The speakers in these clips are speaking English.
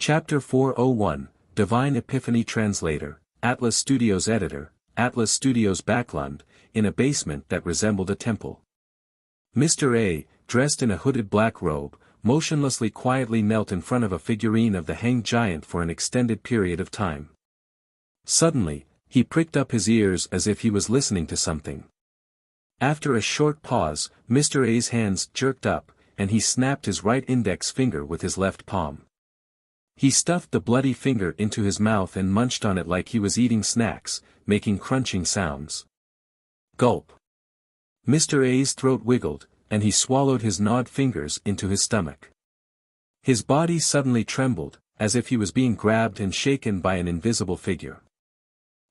Chapter 401, Divine Epiphany Translator, Atlas Studios Editor, Atlas Studios Backlund, in a basement that resembled a temple. Mr. A, dressed in a hooded black robe, motionlessly quietly knelt in front of a figurine of the hanged giant for an extended period of time. Suddenly, he pricked up his ears as if he was listening to something. After a short pause, Mr. A's hands jerked up, and he snapped his right index finger with his left palm. He stuffed the bloody finger into his mouth and munched on it like he was eating snacks, making crunching sounds. Gulp. Mr. A's throat wiggled, and he swallowed his gnawed fingers into his stomach. His body suddenly trembled, as if he was being grabbed and shaken by an invisible figure.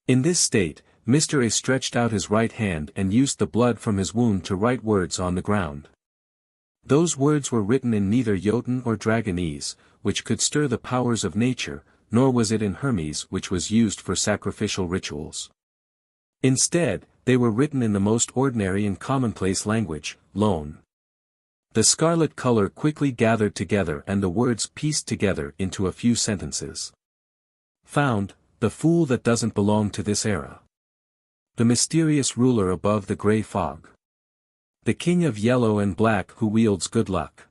In this state, Mr. A stretched out his right hand and used the blood from his wound to write words on the ground. Those words were written in neither Jotun or Dragonese, which could stir the powers of nature, nor was it in Hermes, which was used for sacrificial rituals. Instead, they were written in the most ordinary and commonplace language, Loan. The scarlet color quickly gathered together and the words pieced together into a few sentences. Found, the fool that doesn't belong to this era. The mysterious ruler above the gray fog. The king of yellow and black who wields good luck.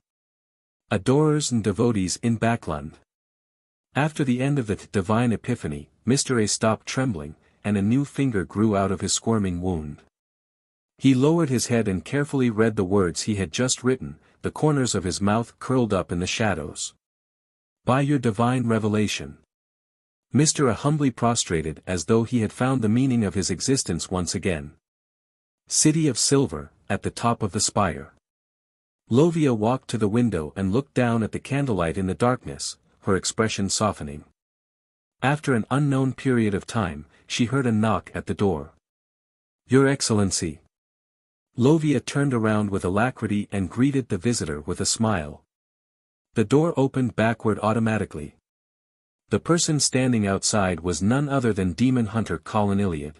Adorers and devotees in Backlund. After the end of the divine epiphany, Mr. A stopped trembling, and a new finger grew out of his squirming wound. He lowered his head and carefully read the words he had just written, the corners of his mouth curled up in the shadows. By your divine revelation. Mr. A humbly prostrated as though he had found the meaning of his existence once again. City of Silver, at the top of the spire. Lovia walked to the window and looked down at the candlelight in the darkness, her expression softening. After an unknown period of time, she heard a knock at the door. Your Excellency. Lovia turned around with alacrity and greeted the visitor with a smile. The door opened backward automatically. The person standing outside was none other than demon hunter Colin Iliad.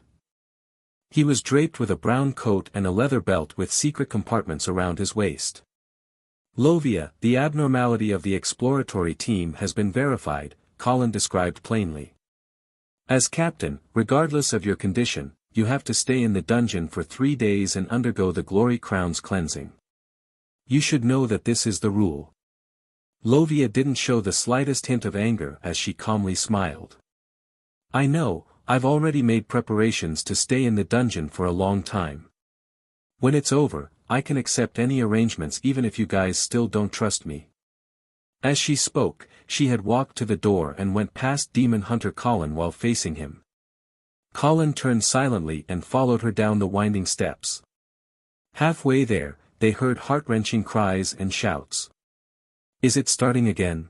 He was draped with a brown coat and a leather belt with secret compartments around his waist. Lovia, the abnormality of the exploratory team has been verified, Colin described plainly. As captain, regardless of your condition, you have to stay in the dungeon for 3 days and undergo the Glory Crown's cleansing. You should know that this is the rule. Lovia didn't show the slightest hint of anger as she calmly smiled. I know, I've already made preparations to stay in the dungeon for a long time. When it's over, I can accept any arrangements even if you guys still don't trust me. As she spoke, she had walked to the door and went past demon hunter Colin while facing him. Colin turned silently and followed her down the winding steps. Halfway there, they heard heart-wrenching cries and shouts. Is it starting again?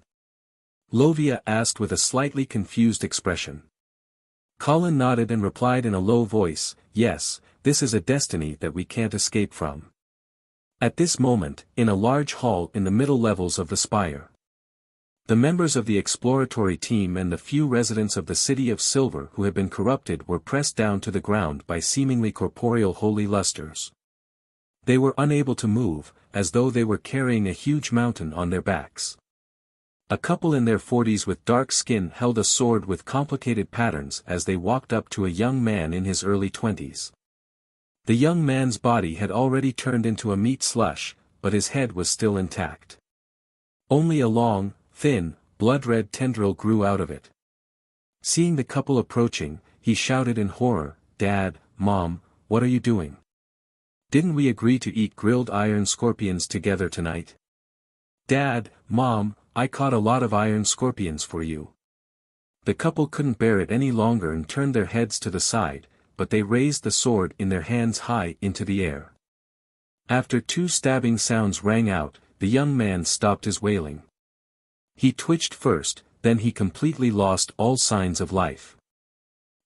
Lovia asked with a slightly confused expression. Colin nodded and replied in a low voice, yes, this is a destiny that we can't escape from. At this moment, in a large hall in the middle levels of the spire. The members of the exploratory team and the few residents of the City of Silver who had been corrupted were pressed down to the ground by seemingly corporeal holy lusters. They were unable to move, as though they were carrying a huge mountain on their backs. A couple in their 40s with dark skin held a sword with complicated patterns as they walked up to a young man in his early 20s. The young man's body had already turned into a meat slush, but his head was still intact. Only a long, thin, blood-red tendril grew out of it. Seeing the couple approaching, he shouted in horror, Dad, Mom, what are you doing? Didn't we agree to eat grilled iron scorpions together tonight? Dad, Mom, I caught a lot of iron scorpions for you. The couple couldn't bear it any longer and turned their heads to the side, but they raised the sword in their hands high into the air. After 2 stabbing sounds rang out, the young man stopped his wailing. He twitched first, then he completely lost all signs of life.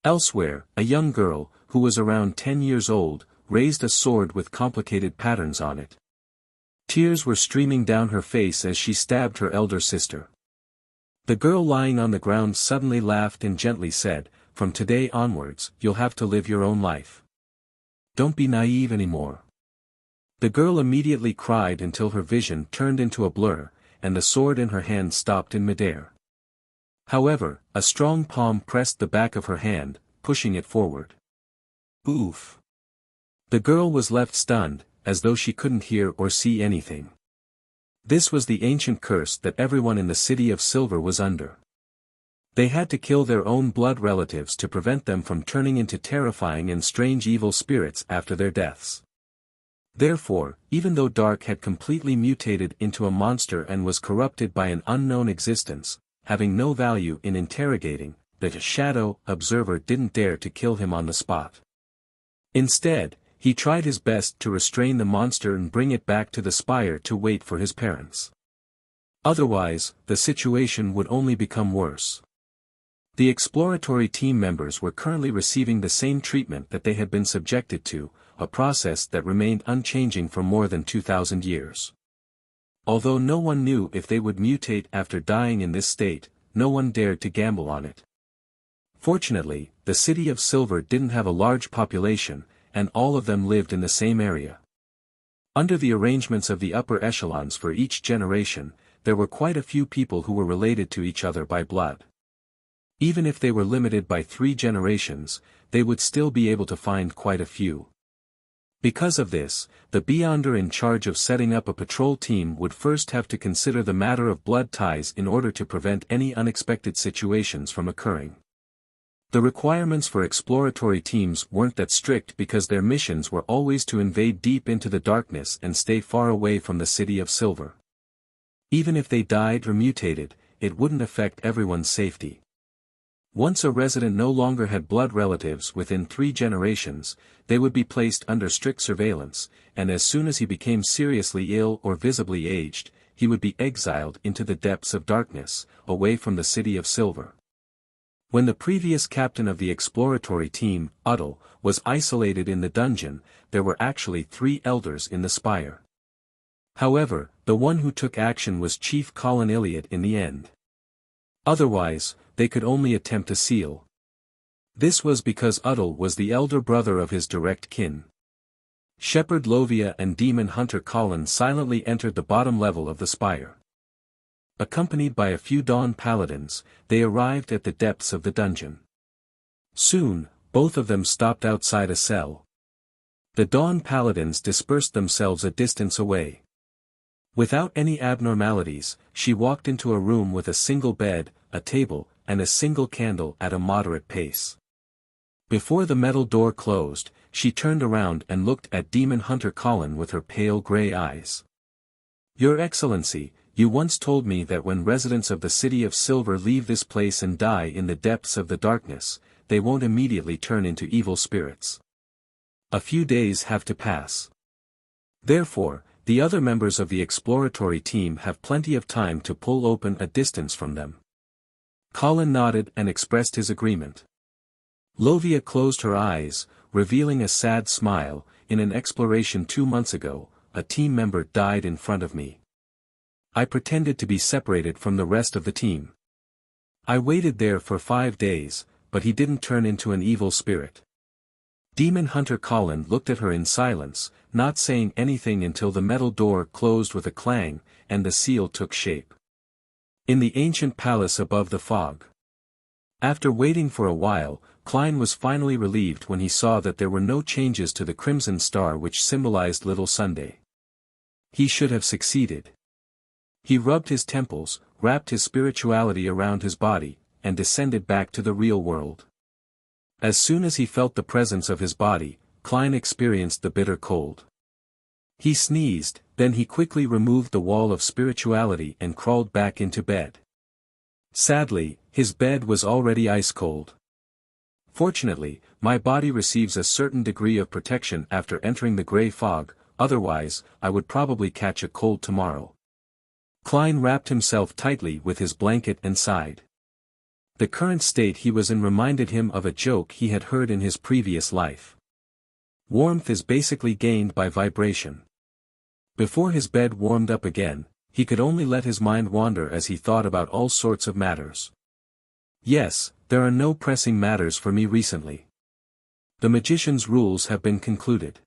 Elsewhere, a young girl, who was around 10 years old, raised a sword with complicated patterns on it. Tears were streaming down her face as she stabbed her elder sister. The girl lying on the ground suddenly laughed and gently said, From today onwards, you'll have to live your own life. Don't be naive anymore. The girl immediately cried until her vision turned into a blur, and the sword in her hand stopped in midair. However, a strong palm pressed the back of her hand, pushing it forward. Oof! The girl was left stunned, as though she couldn't hear or see anything. This was the ancient curse that everyone in the City of Silver was under. They had to kill their own blood relatives to prevent them from turning into terrifying and strange evil spirits after their deaths. Therefore, even though Dark had completely mutated into a monster and was corrupted by an unknown existence, having no value in interrogating, the shadow observer didn't dare to kill him on the spot. Instead, he tried his best to restrain the monster and bring it back to the spire to wait for his parents. Otherwise, the situation would only become worse. The exploratory team members were currently receiving the same treatment that they had been subjected to, a process that remained unchanging for more than 2,000 years. Although no one knew if they would mutate after dying in this state, no one dared to gamble on it. Fortunately, the City of Silver didn't have a large population, and all of them lived in the same area. Under the arrangements of the upper echelons for each generation, there were quite a few people who were related to each other by blood. Even if they were limited by 3 generations, they would still be able to find quite a few. Because of this, the Beyonder in charge of setting up a patrol team would first have to consider the matter of blood ties in order to prevent any unexpected situations from occurring. The requirements for exploratory teams weren't that strict because their missions were always to invade deep into the darkness and stay far away from the City of Silver. Even if they died or mutated, it wouldn't affect everyone's safety. Once a resident no longer had blood relatives within 3 generations, they would be placed under strict surveillance, and as soon as he became seriously ill or visibly aged, he would be exiled into the depths of darkness, away from the City of Silver. When the previous captain of the exploratory team, Uddle, was isolated in the dungeon, there were actually 3 elders in the spire. However, the one who took action was Chief Colin Iliad in the end. Otherwise, they could only attempt to seal. This was because Uddle was the elder brother of his direct kin. Shepherd Lovia and demon hunter Colin silently entered the bottom level of the spire. Accompanied by a few Dawn Paladins, they arrived at the depths of the dungeon. Soon, both of them stopped outside a cell. The Dawn Paladins dispersed themselves a distance away. Without any abnormalities, she walked into a room with a single bed, a table, and a single candle at a moderate pace. Before the metal door closed, she turned around and looked at demon hunter Colin with her pale grey eyes. "Your Excellency, you once told me that when residents of the City of Silver leave this place and die in the depths of the darkness, they won't immediately turn into evil spirits. A few days have to pass. Therefore, the other members of the exploratory team have plenty of time to pull open a distance from them." Colin nodded and expressed his agreement. Lovia closed her eyes, revealing a sad smile. "In an exploration 2 months ago, a team member died in front of me. I pretended to be separated from the rest of the team. I waited there for 5 days, but he didn't turn into an evil spirit." Demon hunter Colin looked at her in silence, not saying anything until the metal door closed with a clang, and the seal took shape. In the ancient palace above the fog. After waiting for a while, Klein was finally relieved when he saw that there were no changes to the crimson star which symbolized Little Sunday. He should have succeeded. He rubbed his temples, wrapped his spirituality around his body, and descended back to the real world. As soon as he felt the presence of his body, Klein experienced the bitter cold. He sneezed, then he quickly removed the wall of spirituality and crawled back into bed. Sadly, his bed was already ice cold. "Fortunately, my body receives a certain degree of protection after entering the gray fog, otherwise, I would probably catch a cold tomorrow." Klein wrapped himself tightly with his blanket and sighed. The current state he was in reminded him of a joke he had heard in his previous life. Warmth is basically gained by vibration. Before his bed warmed up again, he could only let his mind wander as he thought about all sorts of matters. "Yes, there are no pressing matters for me recently. The magician's rules have been concluded.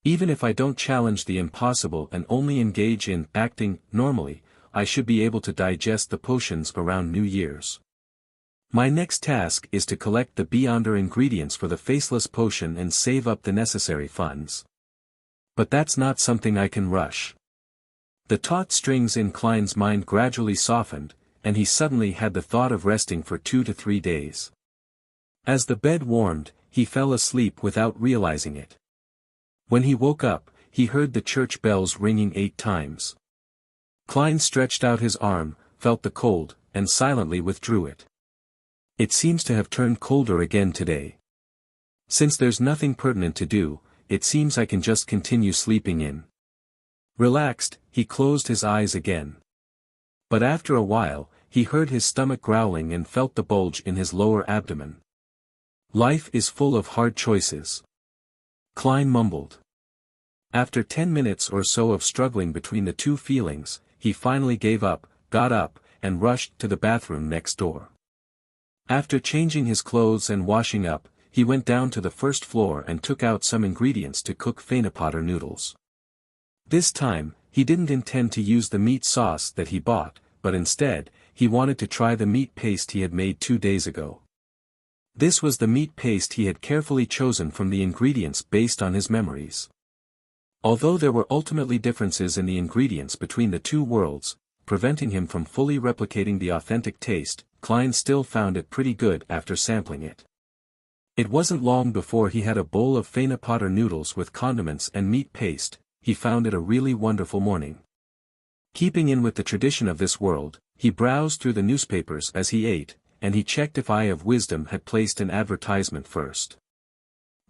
Even if I don't challenge the impossible and only engage in acting normally, I should be able to digest the potions around New Year's. My next task is to collect the Beyonder ingredients for the faceless potion and save up the necessary funds. But that's not something I can rush. The taut strings in Klein's mind gradually softened, and he suddenly had the thought of resting for 2 to 3 days. As the bed warmed, he fell asleep without realizing it. When he woke up, he heard the church bells ringing 8 times. Klein stretched out his arm, felt the cold, and silently withdrew it. It seems to have turned colder again today. Since there's nothing pertinent to do, it seems I can just continue sleeping in. Relaxed, he closed his eyes again. But after a while, he heard his stomach growling and felt the bulge in his lower abdomen. Life is full of hard choices. Klein mumbled. After 10 minutes or so of struggling between the two feelings, he finally gave up, got up, and rushed to the bathroom next door. After changing his clothes and washing up, he went down to the first floor and took out some ingredients to cook Fenepotter noodles. This time, he didn't intend to use the meat sauce that he bought, but instead, he wanted to try the meat paste he had made 2 days ago. This was the meat paste he had carefully chosen from the ingredients based on his memories. Although there were ultimately differences in the ingredients between the two worlds, preventing him from fully replicating the authentic taste, Klein still found it pretty good after sampling it. It wasn't long before he had a bowl of Fenepotter noodles with condiments and meat paste. He found it a really wonderful morning. Keeping in with the tradition of this world, he browsed through the newspapers as he ate, and he checked if Eye of Wisdom had placed an advertisement first.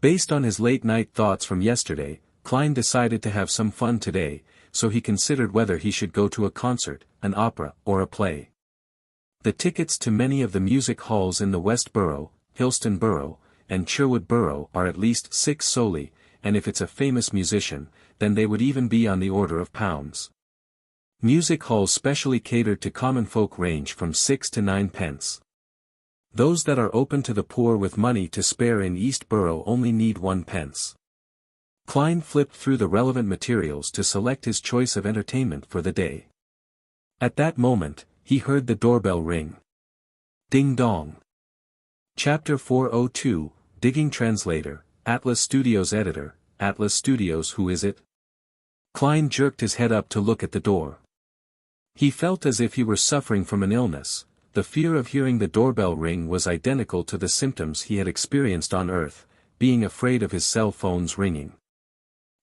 Based on his late-night thoughts from yesterday, Klein decided to have some fun today, so he considered whether he should go to a concert, an opera, or a play. The tickets to many of the music halls in the West Borough, Hillston Borough, and Sherwood Borough are at least 6 solely, and if it's a famous musician, then they would even be on the order of pounds. Music halls specially catered to common folk range from 6 to 9 pence. Those that are open to the poor with money to spare in East Borough only need 1 pence. Klein flipped through the relevant materials to select his choice of entertainment for the day. At that moment, he heard the doorbell ring. Ding dong. Chapter 402, Digging Translator, Atlas Studios Editor, Atlas Studios. Who is it? Klein jerked his head up to look at the door. He felt as if he were suffering from an illness. The fear of hearing the doorbell ring was identical to the symptoms he had experienced on Earth, being afraid of his cell phone's ringing.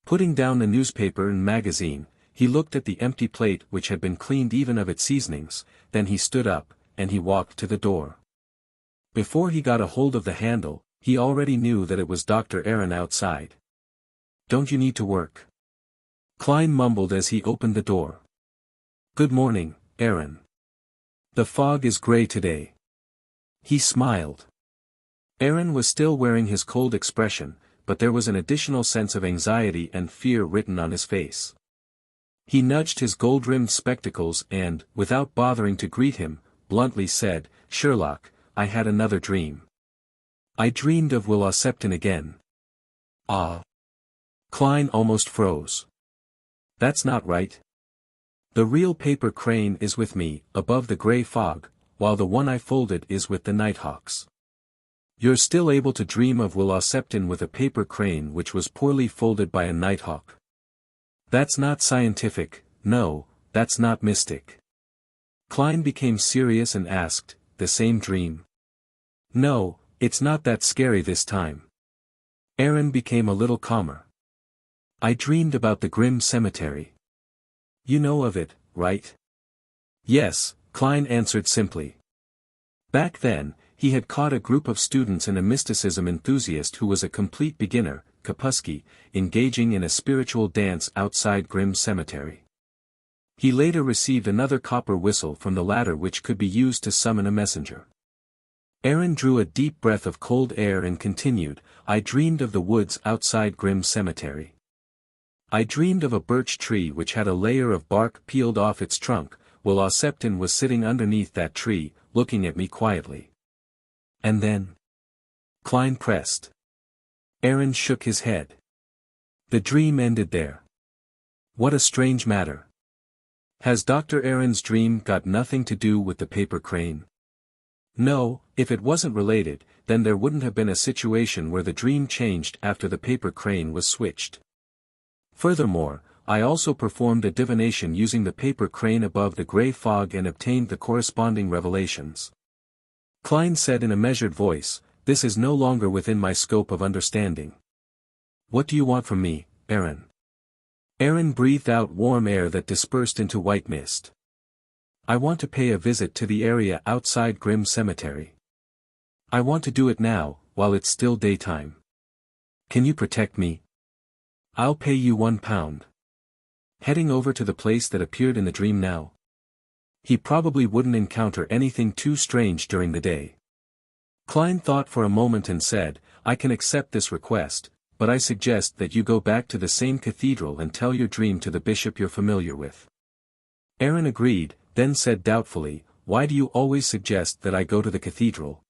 Putting down the newspaper and magazine, he looked at the empty plate which had been cleaned even of its seasonings, then he stood up, and he walked to the door. Before he got a hold of the handle, he already knew that it was Dr. Aaron outside. "Don't you need to work?" Klein mumbled as he opened the door. "Good morning, Aaron. The fog is gray today." He smiled. Aaron was still wearing his cold expression, but there was an additional sense of anxiety and fear written on his face. He nudged his gold-rimmed spectacles and, without bothering to greet him, bluntly said, "Sherlock, I had another dream. I dreamed of Will Septon again." "Ah." Klein almost froze. "That's not right. The real paper crane is with me, above the gray fog, while the one I folded is with the nighthawks. You're still able to dream of Will Septon with a paper crane which was poorly folded by a nighthawk. That's not scientific, no, that's not mystic." Klein became serious and asked, "The same dream?" "No, it's not that scary this time." Aaron became a little calmer. "I dreamed about the grim cemetery. You know of it, right?" "Yes," Klein answered simply. Back then, he had caught a group of students and a mysticism enthusiast who was a complete beginner, Kapusky, engaging in a spiritual dance outside Grimm Cemetery. He later received another copper whistle from the latter which could be used to summon a messenger. Aaron drew a deep breath of cold air and continued, "I dreamed of the woods outside Grimm Cemetery. I dreamed of a birch tree which had a layer of bark peeled off its trunk. Will Septon was sitting underneath that tree, looking at me quietly. And then?" Klein pressed. Aaron shook his head. "The dream ended there." "What a strange matter. Has Dr. Aaron's dream got nothing to do with the paper crane?" No, if it wasn't related, then there wouldn't have been a situation where the dream changed after the paper crane was switched. Furthermore, I also performed a divination using the paper crane above the gray fog and obtained the corresponding revelations. Klein said in a measured voice, "This is no longer within my scope of understanding. What do you want from me, Aaron?" Aaron breathed out warm air that dispersed into white mist. "I want to pay a visit to the area outside Grimm Cemetery. I want to do it now, while it's still daytime. Can you protect me? I'll pay you £1. Heading over to the place that appeared in the dream now. He probably wouldn't encounter anything too strange during the day. Klein thought for a moment and said, "I can accept this request, but I suggest that you go back to the same cathedral and tell your dream to the bishop you're familiar with." Aaron agreed, then said doubtfully, "Why do you always suggest that I go to the cathedral?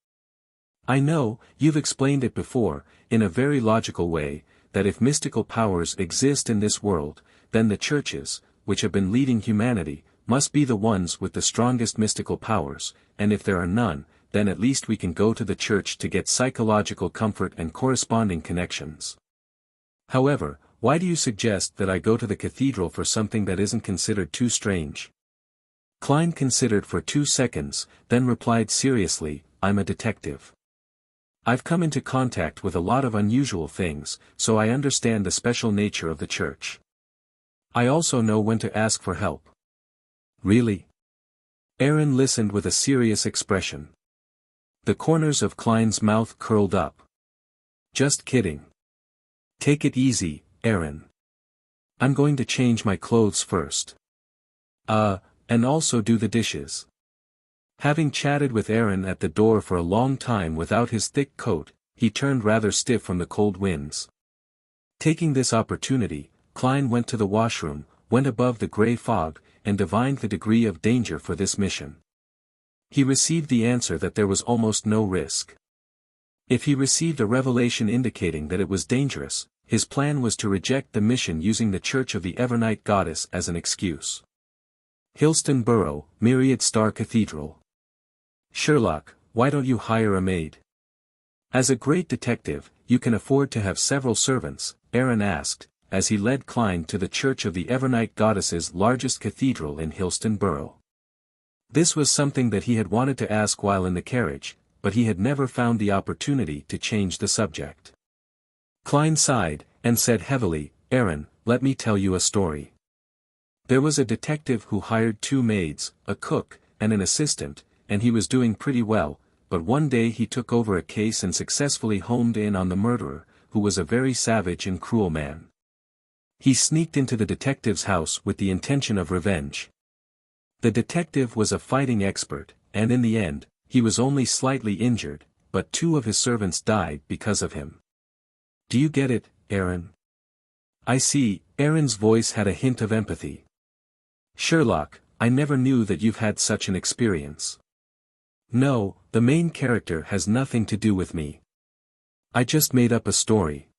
I know, you've explained it before, in a very logical way, that if mystical powers exist in this world, then the churches, which have been leading humanity, must be the ones with the strongest mystical powers, and if there are none, then at least we can go to the church to get psychological comfort and corresponding connections. However, why do you suggest that I go to the cathedral for something that isn't considered too strange?" Klein considered for 2 seconds, then replied seriously, "I'm a detective. I've come into contact with a lot of unusual things, so I understand the special nature of the church. I also know when to ask for help." "Really?" Aaron listened with a serious expression. The corners of Klein's mouth curled up. "Just kidding. Take it easy, Aaron. I'm going to change my clothes first. And also do the dishes." Having chatted with Aaron at the door for a long time without his thick coat, he turned rather stiff from the cold winds. Taking this opportunity, Klein went to the washroom, went above the gray fog, and divined the degree of danger for this mission. He received the answer that there was almost no risk. If he received a revelation indicating that it was dangerous, his plan was to reject the mission using the Church of the Evernight Goddess as an excuse. Hillston Borough, Myriad Star Cathedral. "Sherlock, why don't you hire a maid? As a great detective, you can afford to have several servants," Aaron asked, as he led Klein to the Church of the Evernight Goddess's largest cathedral in Hillston Borough. This was something that he had wanted to ask while in the carriage, but he had never found the opportunity to change the subject. Klein sighed, and said heavily, "Aaron, let me tell you a story. There was a detective who hired 2 maids, a cook, and an assistant, and he was doing pretty well, but one day he took over a case and successfully homed in on the murderer, who was a very savage and cruel man. He sneaked into the detective's house with the intention of revenge. The detective was a fighting expert, and in the end, he was only slightly injured, but 2 of his servants died because of him. Do you get it, Aaron?" "I see." Aaron's voice had a hint of empathy. "Sherlock, I never knew that you've had such an experience." "No, the main character has nothing to do with me. I just made up a story.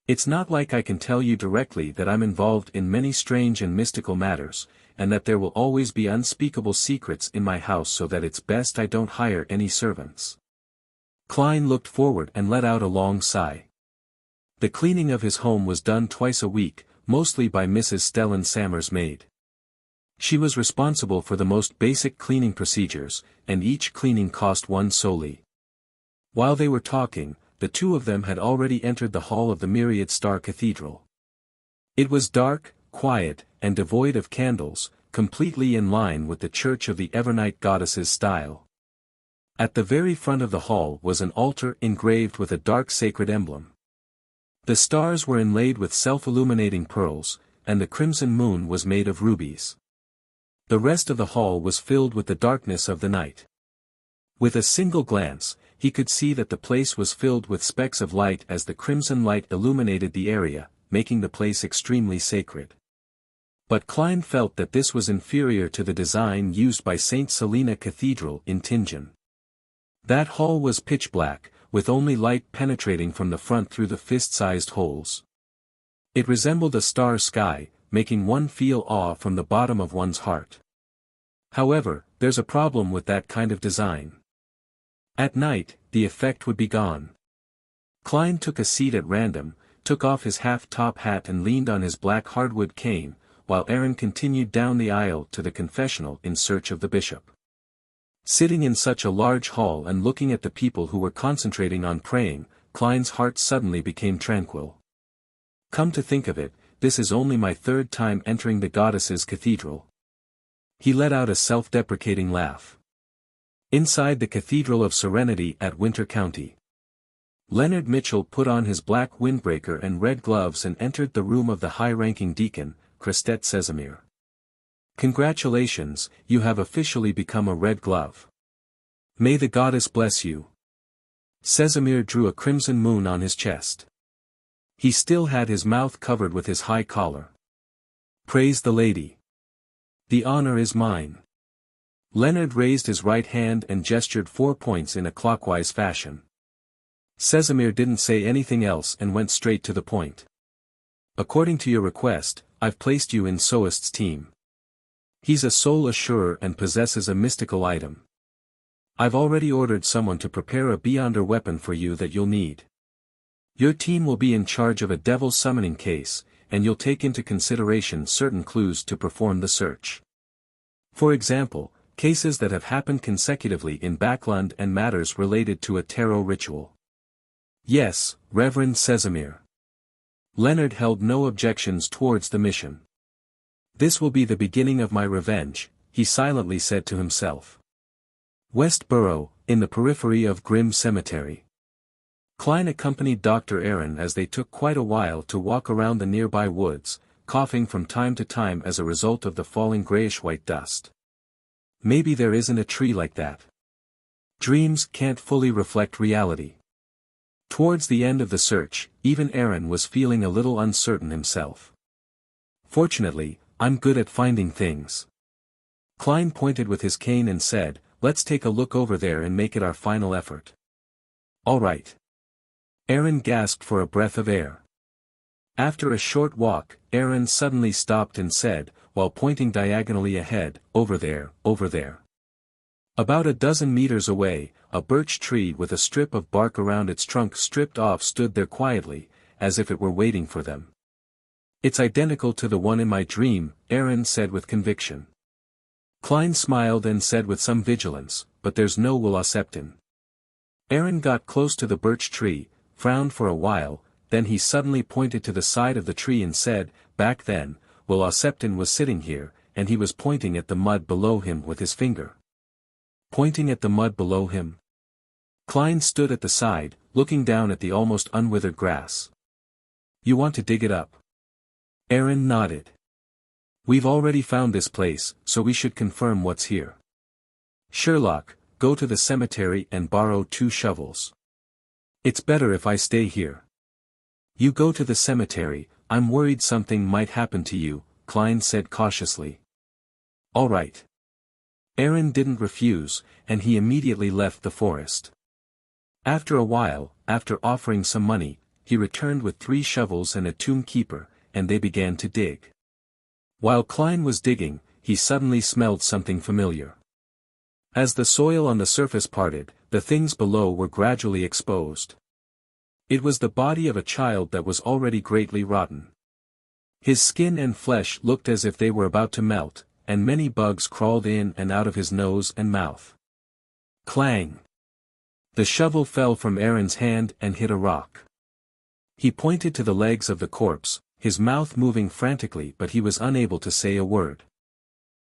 It's not like I can tell you directly that I'm involved in many strange and mystical matters, and that there will always be unspeakable secrets in my house, so that it's best I don't hire any servants." Klein looked forward and let out a long sigh. The cleaning of his home was done twice a week, mostly by Mrs. Stellan Sammer's maid. She was responsible for the most basic cleaning procedures, and each cleaning cost 1 solely. While they were talking, the 2 of them had already entered the hall of the Myriad Star Cathedral. It was dark, quiet, and devoid of candles, completely in line with the Church of the Evernight Goddess's style. At the very front of the hall was an altar engraved with a dark sacred emblem. The stars were inlaid with self-illuminating pearls, and the crimson moon was made of rubies. The rest of the hall was filled with the darkness of the night. With a single glance, he could see that the place was filled with specks of light as the crimson light illuminated the area, making the place extremely sacred. But Klein felt that this was inferior to the design used by St. Selena Cathedral in Tingen. That hall was pitch black, with only light penetrating from the front through the fist-sized holes. It resembled a star sky, making one feel awe from the bottom of one's heart. However, there's a problem with that kind of design. At night, the effect would be gone. Klein took a seat at random, took off his half-top hat and leaned on his black hardwood cane, while Aaron continued down the aisle to the confessional in search of the bishop. Sitting in such a large hall and looking at the people who were concentrating on praying, Klein's heart suddenly became tranquil. Come to think of it, this is only my third time entering the goddess's cathedral. He let out a self-deprecating laugh. Inside the Cathedral of Serenity at Winter County. Leonard Mitchell put on his black windbreaker and red gloves and entered the room of the high-ranking deacon, Christette Casimir. Congratulations, you have officially become a red glove. May the goddess bless you. Casimir drew a crimson moon on his chest. He still had his mouth covered with his high collar. Praise the lady. The honor is mine. Leonard raised his right hand and gestured 4 points in a clockwise fashion. Casimir didn't say anything else and went straight to the point. According to your request, I've placed you in Soist's team. He's a soul assurer and possesses a mystical item. I've already ordered someone to prepare a beyonder weapon for you that you'll need. Your team will be in charge of a devil summoning case, and you'll take into consideration certain clues to perform the search. For example, cases that have happened consecutively in Backlund and matters related to a tarot ritual. Yes, Reverend Casimir. Leonard held no objections towards the mission. This will be the beginning of my revenge, he silently said to himself. Westboro, in the periphery of Grimm Cemetery. Klein accompanied Dr. Aaron as they took quite a while to walk around the nearby woods, coughing from time to time as a result of the falling grayish-white dust. Maybe there isn't a tree like that. Dreams can't fully reflect reality. Towards the end of the search, even Aaron was feeling a little uncertain himself. Fortunately, I'm good at finding things. Klein pointed with his cane and said, let's take a look over there and make it our final effort. All right. Aaron gasped for a breath of air. After a short walk, Aaron suddenly stopped and said, while pointing diagonally ahead, over there, over there. About a dozen meters away, a birch tree with a strip of bark around its trunk stripped off stood there quietly, as if it were waiting for them. It's identical to the one in my dream, Aaron said with conviction. Klein smiled and said with some vigilance, but there's no Wuxia. Aaron got close to the birch tree, frowned for a while, then he suddenly pointed to the side of the tree and said, back then, Wuxia was sitting here, and he was pointing at the mud below him with his finger. Pointing at the mud below him? Klein stood at the side, looking down at the almost unwithered grass. You want to dig it up? Aaron nodded. We've already found this place, so we should confirm what's here. Sherlock, go to the cemetery and borrow 2 shovels. It's better if I stay here. You go to the cemetery, I'm worried something might happen to you, Klein said cautiously. All right. Aaron didn't refuse, and he immediately left the forest. After a while, after offering some money, he returned with 3 shovels and a tomb keeper, and they began to dig. While Klein was digging, he suddenly smelled something familiar. As the soil on the surface parted, the things below were gradually exposed. It was the body of a child that was already greatly rotten. His skin and flesh looked as if they were about to melt, and many bugs crawled in and out of his nose and mouth. Clang! The shovel fell from Aaron's hand and hit a rock. He pointed to the legs of the corpse, his mouth moving frantically, but he was unable to say a word.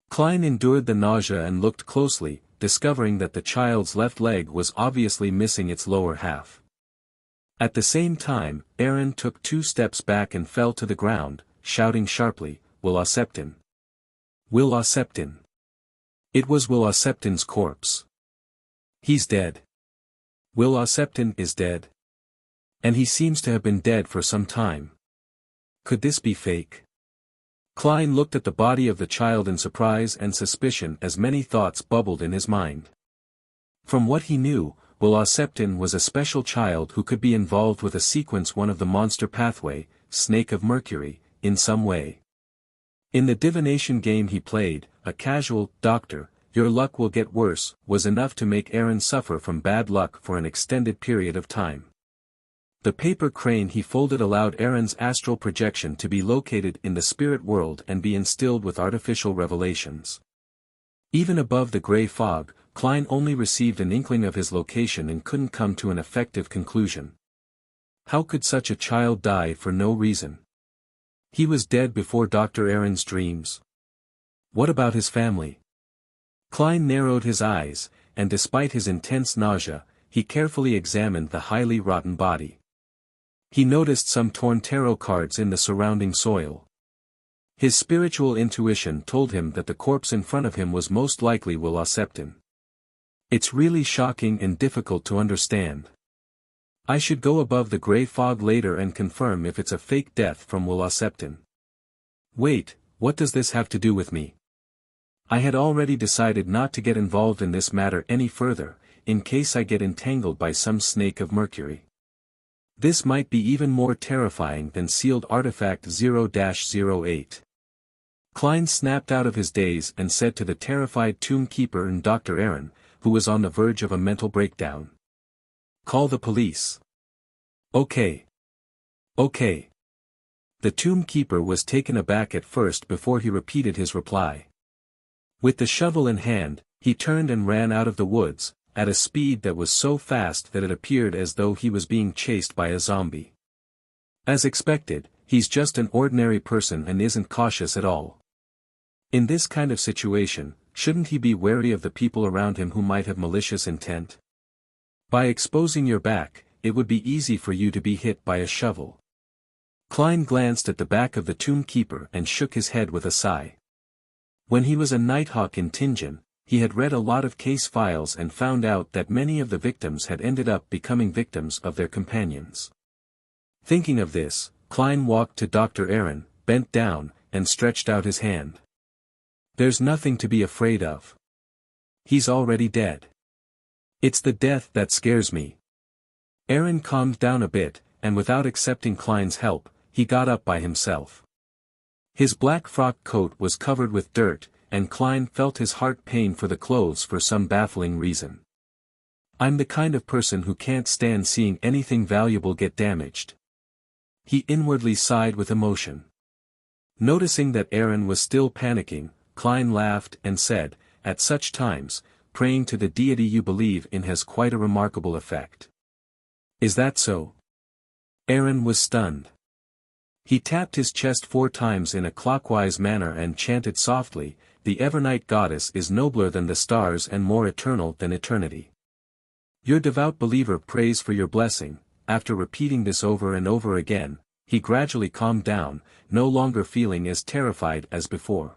Klein endured the nausea and looked closely, discovering that the child's left leg was obviously missing its lower half. At the same time, Aaron took 2 steps back and fell to the ground, shouting sharply, Wuxia. Wuxia. It was Wuxia's corpse. He's dead. Wuxia is dead. And he seems to have been dead for some time. Could this be fake? Klein looked at the body of the child in surprise and suspicion as many thoughts bubbled in his mind. From what he knew, Wuxia was a special child who could be involved with a sequence one of the monster pathway, Snake of Mercury, in some way. In the divination game he played, a casual doctor, "Your luck will get worse," was enough to make Aaron suffer from bad luck for an extended period of time. The paper crane he folded allowed Aaron's astral projection to be located in the spirit world and be instilled with artificial revelations. Even above the gray fog, Klein only received an inkling of his location and couldn't come to an effective conclusion. How could such a child die for no reason? He was dead before Dr. Aaron's dreams. What about his family? Klein narrowed his eyes, and despite his intense nausea, he carefully examined the highly rotten body. He noticed some torn tarot cards in the surrounding soil. His spiritual intuition told him that the corpse in front of him was most likely Wuxia Septon. It's really shocking and difficult to understand. I should go above the gray fog later and confirm if it's a fake death from Wuxia Septon. Wait, what does this have to do with me? I had already decided not to get involved in this matter any further, in case I get entangled by some snake of mercury. This might be even more terrifying than sealed artifact 0-08. Klein snapped out of his daze and said to the terrified tomb keeper and Dr. Aaron, who was on the verge of a mental breakdown. "Call the police." "Okay. Okay." The tomb keeper was taken aback at first before he repeated his reply. With the shovel in hand, he turned and ran out of the woods, at a speed that was so fast that it appeared as though he was being chased by a zombie. As expected, he's just an ordinary person and isn't cautious at all. In this kind of situation, shouldn't he be wary of the people around him who might have malicious intent? By exposing your back, it would be easy for you to be hit by a shovel. Klein glanced at the back of the tomb keeper and shook his head with a sigh. When he was a Nighthawk in Tinjin, he had read a lot of case files and found out that many of the victims had ended up becoming victims of their companions. Thinking of this, Klein walked to Dr. Aaron, bent down, and stretched out his hand. "There's nothing to be afraid of. He's already dead. It's the death that scares me." Aaron calmed down a bit, and without accepting Klein's help, he got up by himself. His black frock coat was covered with dirt, and Klein felt his heart pain for the clothes for some baffling reason. "I'm the kind of person who can't stand seeing anything valuable get damaged." He inwardly sighed with emotion. Noticing that Aaron was still panicking, Klein laughed and said, "At such times, praying to the deity you believe in has quite a remarkable effect." "Is that so?" Aaron was stunned. He tapped his chest 4 times in a clockwise manner and chanted softly, "The Evernight Goddess is nobler than the stars and more eternal than eternity." Your devout believer prays for your blessing. After repeating this over and over again, he gradually calmed down, no longer feeling as terrified as before.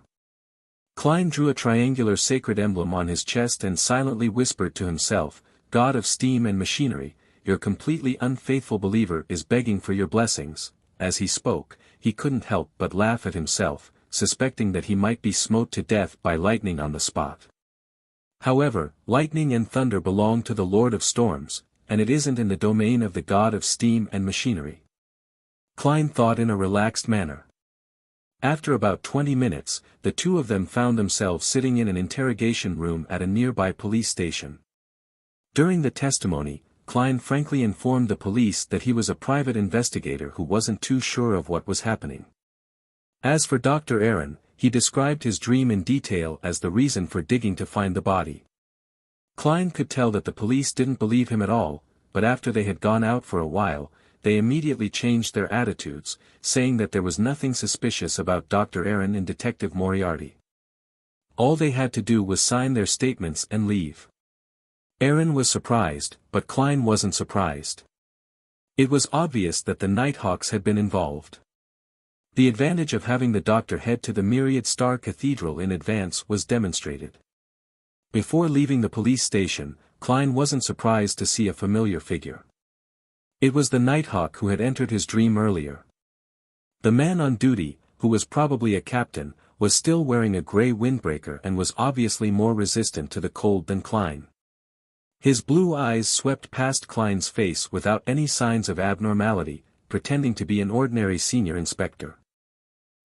Klein drew a triangular sacred emblem on his chest and silently whispered to himself, "God of steam and machinery, your completely unfaithful believer is begging for your blessings." As he spoke, he couldn't help but laugh at himself, suspecting that he might be smote to death by lightning on the spot. However, lightning and thunder belong to the Lord of Storms, and it isn't in the domain of the God of steam and machinery. Klein thought in a relaxed manner. After about 20 minutes, the two of them found themselves sitting in an interrogation room at a nearby police station. During the testimony, Klein frankly informed the police that he was a private investigator who wasn't too sure of what was happening. As for Dr. Aaron, he described his dream in detail as the reason for digging to find the body. Klein could tell that the police didn't believe him at all, but after they had gone out for a while, they immediately changed their attitudes, saying that there was nothing suspicious about Dr. Aaron and Detective Moriarty. All they had to do was sign their statements and leave. Aaron was surprised, but Klein wasn't surprised. It was obvious that the Nighthawks had been involved. The advantage of having the doctor head to the Myriad Star Cathedral in advance was demonstrated. Before leaving the police station, Klein wasn't surprised to see a familiar figure. It was the Nighthawk who had entered his dream earlier. The man on duty, who was probably a captain, was still wearing a gray windbreaker and was obviously more resistant to the cold than Klein. His blue eyes swept past Klein's face without any signs of abnormality, pretending to be an ordinary senior inspector.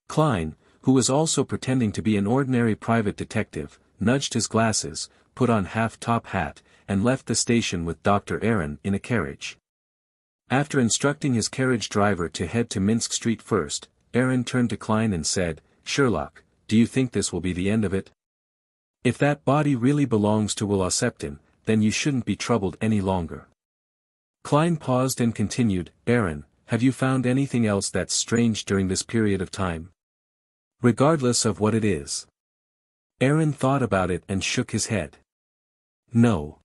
Klein, who was also pretending to be an ordinary private detective, nudged his glasses, put on half-top hat, and left the station with Dr. Aaron in a carriage. After instructing his carriage driver to head to Minsk Street first, Aaron turned to Klein and said, "Sherlock, do you think this will be the end of it? If that body really belongs to Wuxia, then you shouldn't be troubled any longer." Klein paused and continued, "Aaron, have you found anything else that's strange during this period of time? Regardless of what it is." Aaron thought about it and shook his head. "No.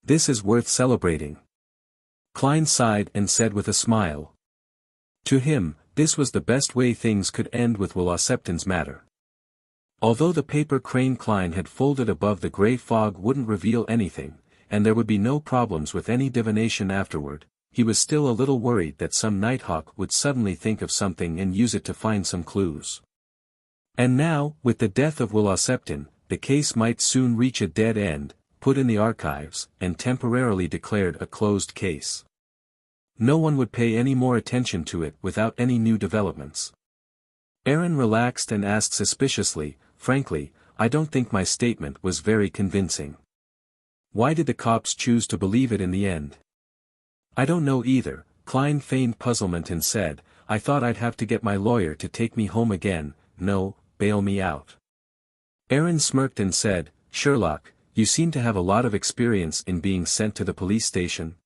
This is worth celebrating." Klein sighed and said with a smile. To him, this was the best way things could end with Wuxia's matter. Although the paper crane Klein had folded above the grey fog wouldn't reveal anything, and there would be no problems with any divination afterward, he was still a little worried that some nighthawk would suddenly think of something and use it to find some clues. And now, with the death of Wuxia, the case might soon reach a dead end, put in the archives, and temporarily declared a closed case. No one would pay any more attention to it without any new developments. Aaron relaxed and asked suspiciously, "Frankly, I don't think my statement was very convincing. Why did the cops choose to believe it in the end?" "I don't know either," Klein feigned puzzlement and said, "I thought I'd have to get my lawyer to take me home again, no, bail me out." Aaron smirked and said, "Sherlock, you seem to have a lot of experience in being sent to the police station."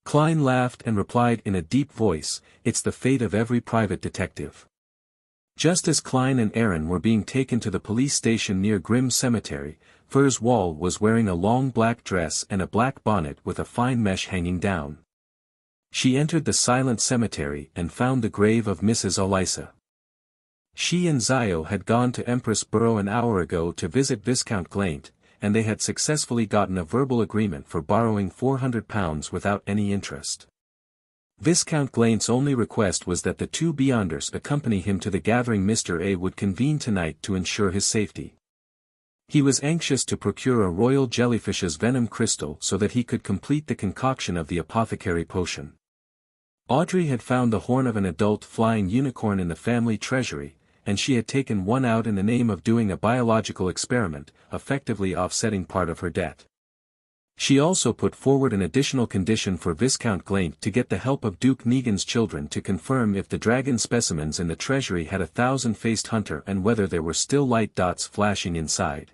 Klein laughed and replied in a deep voice, "It's the fate of every private detective." Just as Klein and Aaron were being taken to the police station near Grimm Cemetery, Furs Wall was wearing a long black dress and a black bonnet with a fine mesh hanging down. She entered the silent cemetery and found the grave of Mrs. Olisa. She and Zio had gone to Empress Borough an hour ago to visit Viscount Glaint, and they had successfully gotten a verbal agreement for borrowing £400 without any interest. Viscount Glaint's only request was that the two Beyonders accompany him to the gathering Mr. A would convene tonight to ensure his safety. He was anxious to procure a royal jellyfish's venom crystal so that he could complete the concoction of the apothecary potion. Audrey had found the horn of an adult flying unicorn in the family treasury, and she had taken one out in the name of doing a biological experiment, effectively offsetting part of her debt. She also put forward an additional condition for Viscount Glaint to get the help of Duke Negan's children to confirm if the dragon specimens in the treasury had a thousand-faced hunter and whether there were still light dots flashing inside.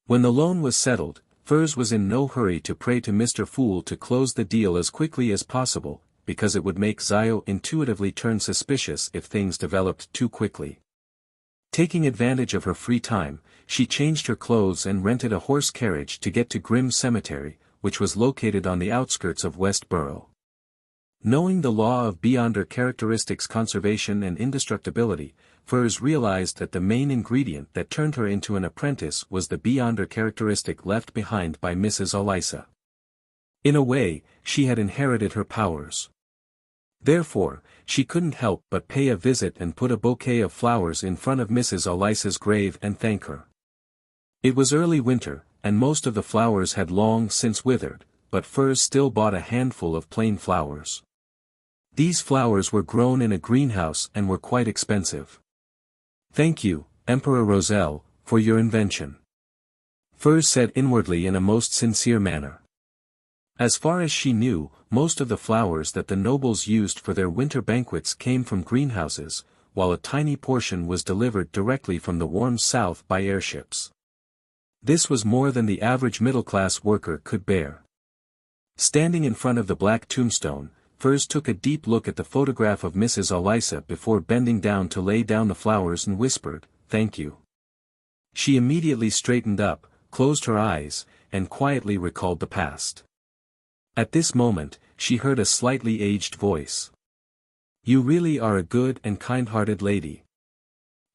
When the loan was settled, Furs was in no hurry to pray to Mr. Fool to close the deal as quickly as possible, because it would make Zio intuitively turn suspicious if things developed too quickly. Taking advantage of her free time, she changed her clothes and rented a horse carriage to get to Grimm Cemetery, which was located on the outskirts of West Borough. Knowing the law of Beyonder characteristics conservation and indestructibility, Furs realized that the main ingredient that turned her into an apprentice was the Beyonder characteristic left behind by Mrs. Olisa. In a way, she had inherited her powers. Therefore, she couldn't help but pay a visit and put a bouquet of flowers in front of Mrs. Olisa's grave and thank her. It was early winter, and most of the flowers had long since withered, but Furs still bought a handful of plain flowers. These flowers were grown in a greenhouse and were quite expensive. "Thank you, Emperor Roselle, for your invention," Furs said inwardly in a most sincere manner. As far as she knew, most of the flowers that the nobles used for their winter banquets came from greenhouses, while a tiny portion was delivered directly from the warm south by airships. This was more than the average middle-class worker could bear. Standing in front of the black tombstone, Furs took a deep look at the photograph of Mrs. Olisa before bending down to lay down the flowers and whispered, "Thank you." She immediately straightened up, closed her eyes, and quietly recalled the past. At this moment, she heard a slightly aged voice. "You really are a good and kind-hearted lady."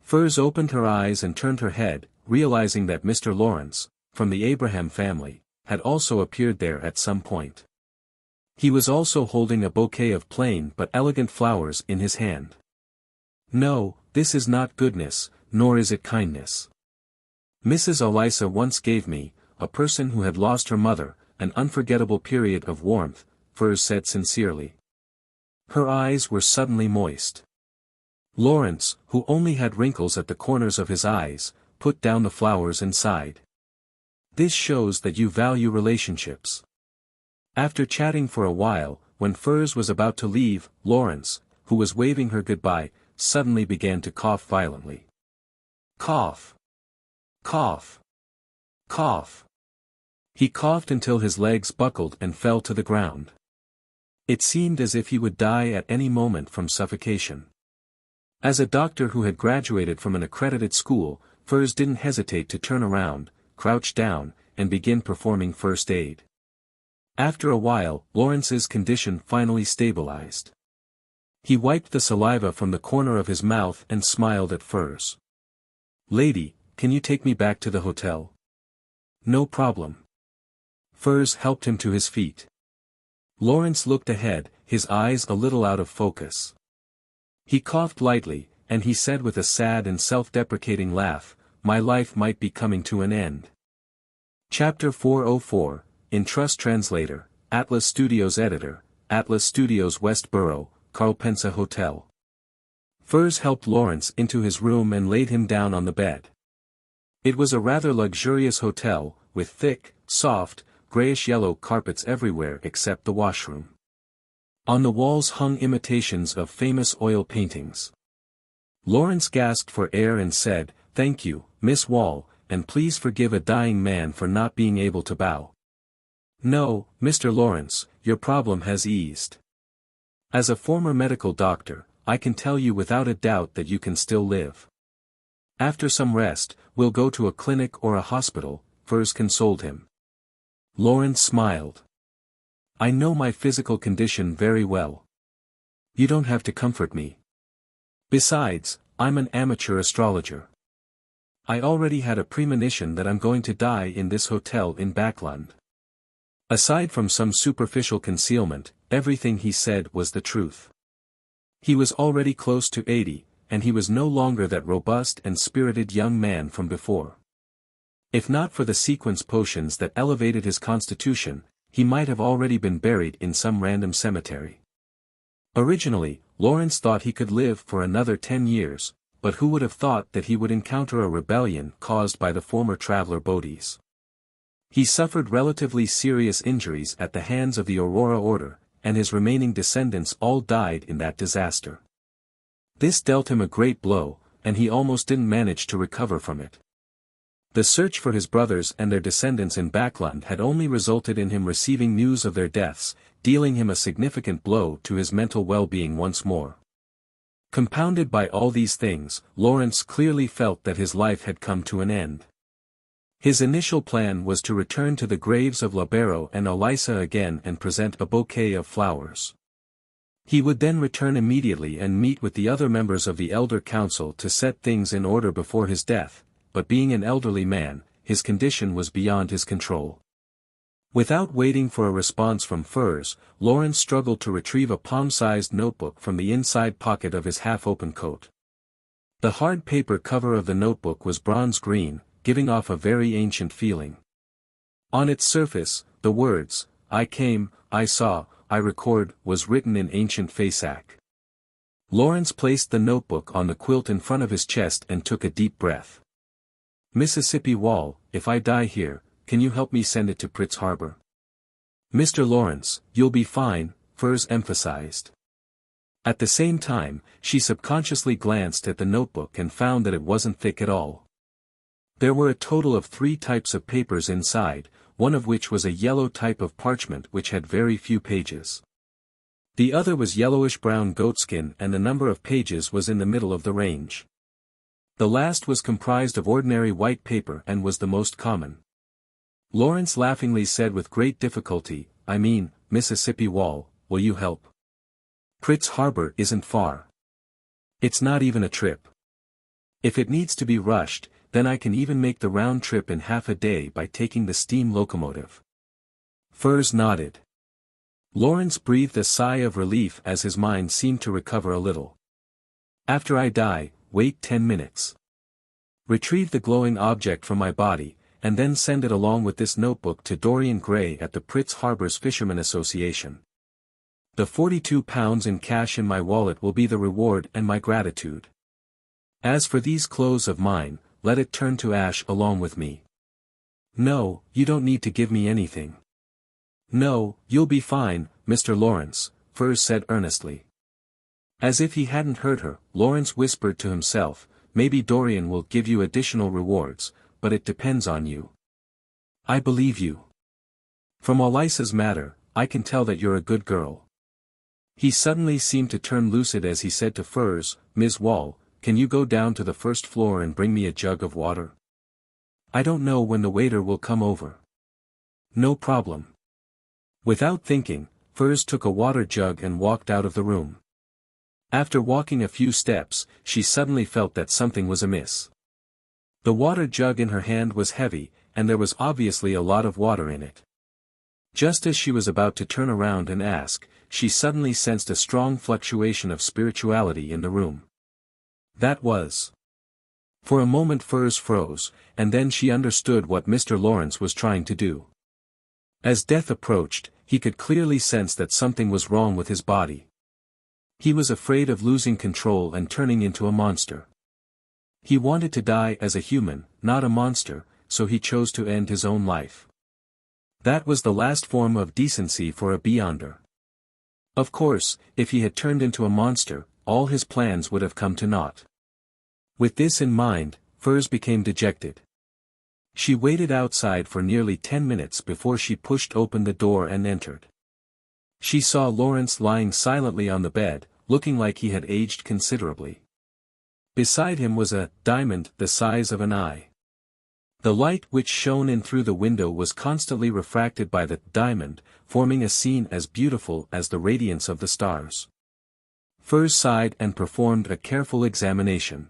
Furs opened her eyes and turned her head, realizing that Mr. Lawrence, from the Abraham family, had also appeared there at some point. He was also holding a bouquet of plain but elegant flowers in his hand. "No, this is not goodness, nor is it kindness. Mrs. Olisa once gave me, a person who had lost her mother, an unforgettable period of warmth," Furs said sincerely. Her eyes were suddenly moist. Lawrence, who only had wrinkles at the corners of his eyes, put down the flowers and sighed. This shows that you value relationships. After chatting for a while, when Furs was about to leave, Lawrence, who was waving her goodbye, suddenly began to cough violently. Cough. Cough. Cough. He coughed until his legs buckled and fell to the ground. It seemed as if he would die at any moment from suffocation. As a doctor who had graduated from an accredited school, Furs didn't hesitate to turn around, crouch down, and begin performing first aid. After a while, Lawrence's condition finally stabilized. He wiped the saliva from the corner of his mouth and smiled at Furs. "Lady, can you take me back to the hotel?" "No problem." Furs helped him to his feet. Lawrence looked ahead, his eyes a little out of focus. He coughed lightly, and he said with a sad and self-deprecating laugh, "My life might be coming to an end." Chapter 404, In Trust Translator, Atlas Studios Editor, Atlas Studios West Borough, Carlpensa Hotel. Furs helped Lawrence into his room and laid him down on the bed. It was a rather luxurious hotel, with thick, soft, grayish-yellow carpets everywhere except the washroom. On the walls hung imitations of famous oil paintings. Lawrence gasped for air and said, "Thank you, Miss Wall, and please forgive a dying man for not being able to bow." "No, Mr. Lawrence, your problem has eased. As a former medical doctor, I can tell you without a doubt that you can still live. After some rest, we'll go to a clinic or a hospital," Furs consoled him. Lawrence smiled. "I know my physical condition very well. You don't have to comfort me. Besides, I'm an amateur astrologer. I already had a premonition that I'm going to die in this hotel in Backlund." Aside from some superficial concealment, everything he said was the truth. He was already close to 80, and he was no longer that robust and spirited young man from before. If not for the sequence potions that elevated his constitution, he might have already been buried in some random cemetery. Originally, Lawrence thought he could live for another 10 years, but who would have thought that he would encounter a rebellion caused by the former traveler Bodis? He suffered relatively serious injuries at the hands of the Aurora Order, and his remaining descendants all died in that disaster. This dealt him a great blow, and he almost didn't manage to recover from it. The search for his brothers and their descendants in Backlund had only resulted in him receiving news of their deaths, dealing him a significant blow to his mental well-being once more. Compounded by all these things, Lawrence clearly felt that his life had come to an end. His initial plan was to return to the graves of Labero and Elisa again and present a bouquet of flowers. He would then return immediately and meet with the other members of the Elder Council to set things in order before his death, but being an elderly man, his condition was beyond his control. Without waiting for a response from Furs, Lawrence struggled to retrieve a palm-sized notebook from the inside pocket of his half-open coat. The hard paper cover of the notebook was bronze green, giving off a very ancient feeling. On its surface, the words, "I came, I saw, I record," was written in ancient Fasak. Lawrence placed the notebook on the quilt in front of his chest and took a deep breath. "Mississippi Wall, if I die here, can you help me send it to Pritz Harbor?" "Mr. Lawrence, you'll be fine," Furs emphasized. At the same time, she subconsciously glanced at the notebook and found that it wasn't thick at all. There were a total of 3 types of papers inside, one of which was a yellow type of parchment which had very few pages. The other was yellowish-brown goatskin and the number of pages was in the middle of the range. The last was comprised of ordinary white paper and was the most common. Lawrence laughingly said with great difficulty, "I mean, Mississippi Wall, will you help? Pritz Harbor isn't far. It's not even a trip. If it needs to be rushed, then I can even make the round trip in half a day by taking the steam locomotive." Furs nodded. Lawrence breathed a sigh of relief as his mind seemed to recover a little. "After I die, wait 10 minutes. Retrieve the glowing object from my body, and then send it along with this notebook to Dorian Gray at the Pritz Harbor's Fishermen Association. The £42 in cash in my wallet will be the reward and my gratitude. As for these clothes of mine," let it turn to ash along with me. No, you don't need to give me anything. No, you'll be fine, Mr. Lawrence, Furs said earnestly. As if he hadn't heard her, Lawrence whispered to himself, maybe Dorian will give you additional rewards, but it depends on you. I believe you. From Elisa's matter, I can tell that you're a good girl. He suddenly seemed to turn lucid as he said to Furs, Ms. Wall, can you go down to the first floor and bring me a jug of water? I don't know when the waiter will come over. No problem. Without thinking, Furs took a water jug and walked out of the room. After walking a few steps, she suddenly felt that something was amiss. The water jug in her hand was heavy, and there was obviously a lot of water in it. Just as she was about to turn around and ask, she suddenly sensed a strong fluctuation of spirituality in the room. That was. For a moment Furs froze, and then she understood what Mr. Lawrence was trying to do. As death approached, he could clearly sense that something was wrong with his body. He was afraid of losing control and turning into a monster. He wanted to die as a human, not a monster, so he chose to end his own life. That was the last form of decency for a Beyonder. Of course, if he had turned into a monster, all his plans would have come to naught. With this in mind, Furs became dejected. She waited outside for nearly 10 minutes before she pushed open the door and entered. She saw Lawrence lying silently on the bed, looking like he had aged considerably. Beside him was a diamond the size of an eye. The light which shone in through the window was constantly refracted by the diamond, forming a scene as beautiful as the radiance of the stars. Furs sighed and performed a careful examination.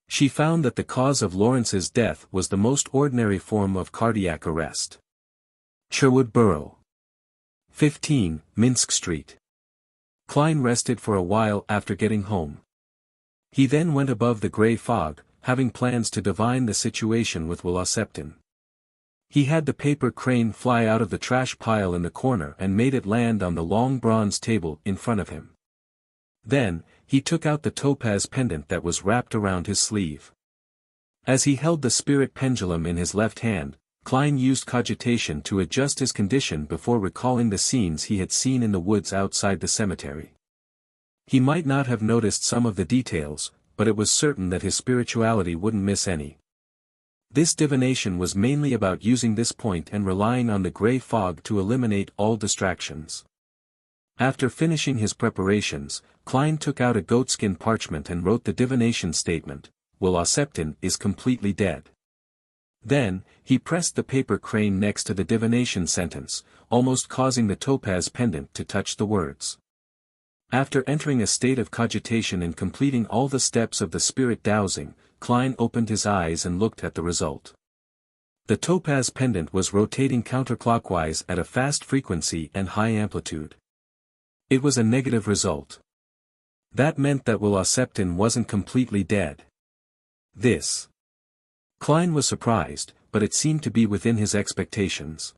She found that the cause of Lawrence's death was the most ordinary form of cardiac arrest. Sherwood Borough. 15, Minsk Street. Klein rested for a while after getting home. He then went above the grey fog, having plans to divine the situation with Wuxia. He had the paper crane fly out of the trash pile in the corner and made it land on the long bronze table in front of him. Then, he took out the topaz pendant that was wrapped around his sleeve. As he held the spirit pendulum in his left hand, Klein used cogitation to adjust his condition before recalling the scenes he had seen in the woods outside the cemetery. He might not have noticed some of the details, but it was certain that his spirituality wouldn't miss any. This divination was mainly about using this point and relying on the grey fog to eliminate all distractions. After finishing his preparations, Klein took out a goatskin parchment and wrote the divination statement, Wuxia is completely dead. Then, he pressed the paper crane next to the divination sentence, almost causing the topaz pendant to touch the words. After entering a state of cogitation and completing all the steps of the spirit dowsing, Klein opened his eyes and looked at the result. The topaz pendant was rotating counterclockwise at a fast frequency and high amplitude. It was a negative result. That meant that Wuxia wasn't completely dead. Klein was surprised, but it seemed to be within his expectations.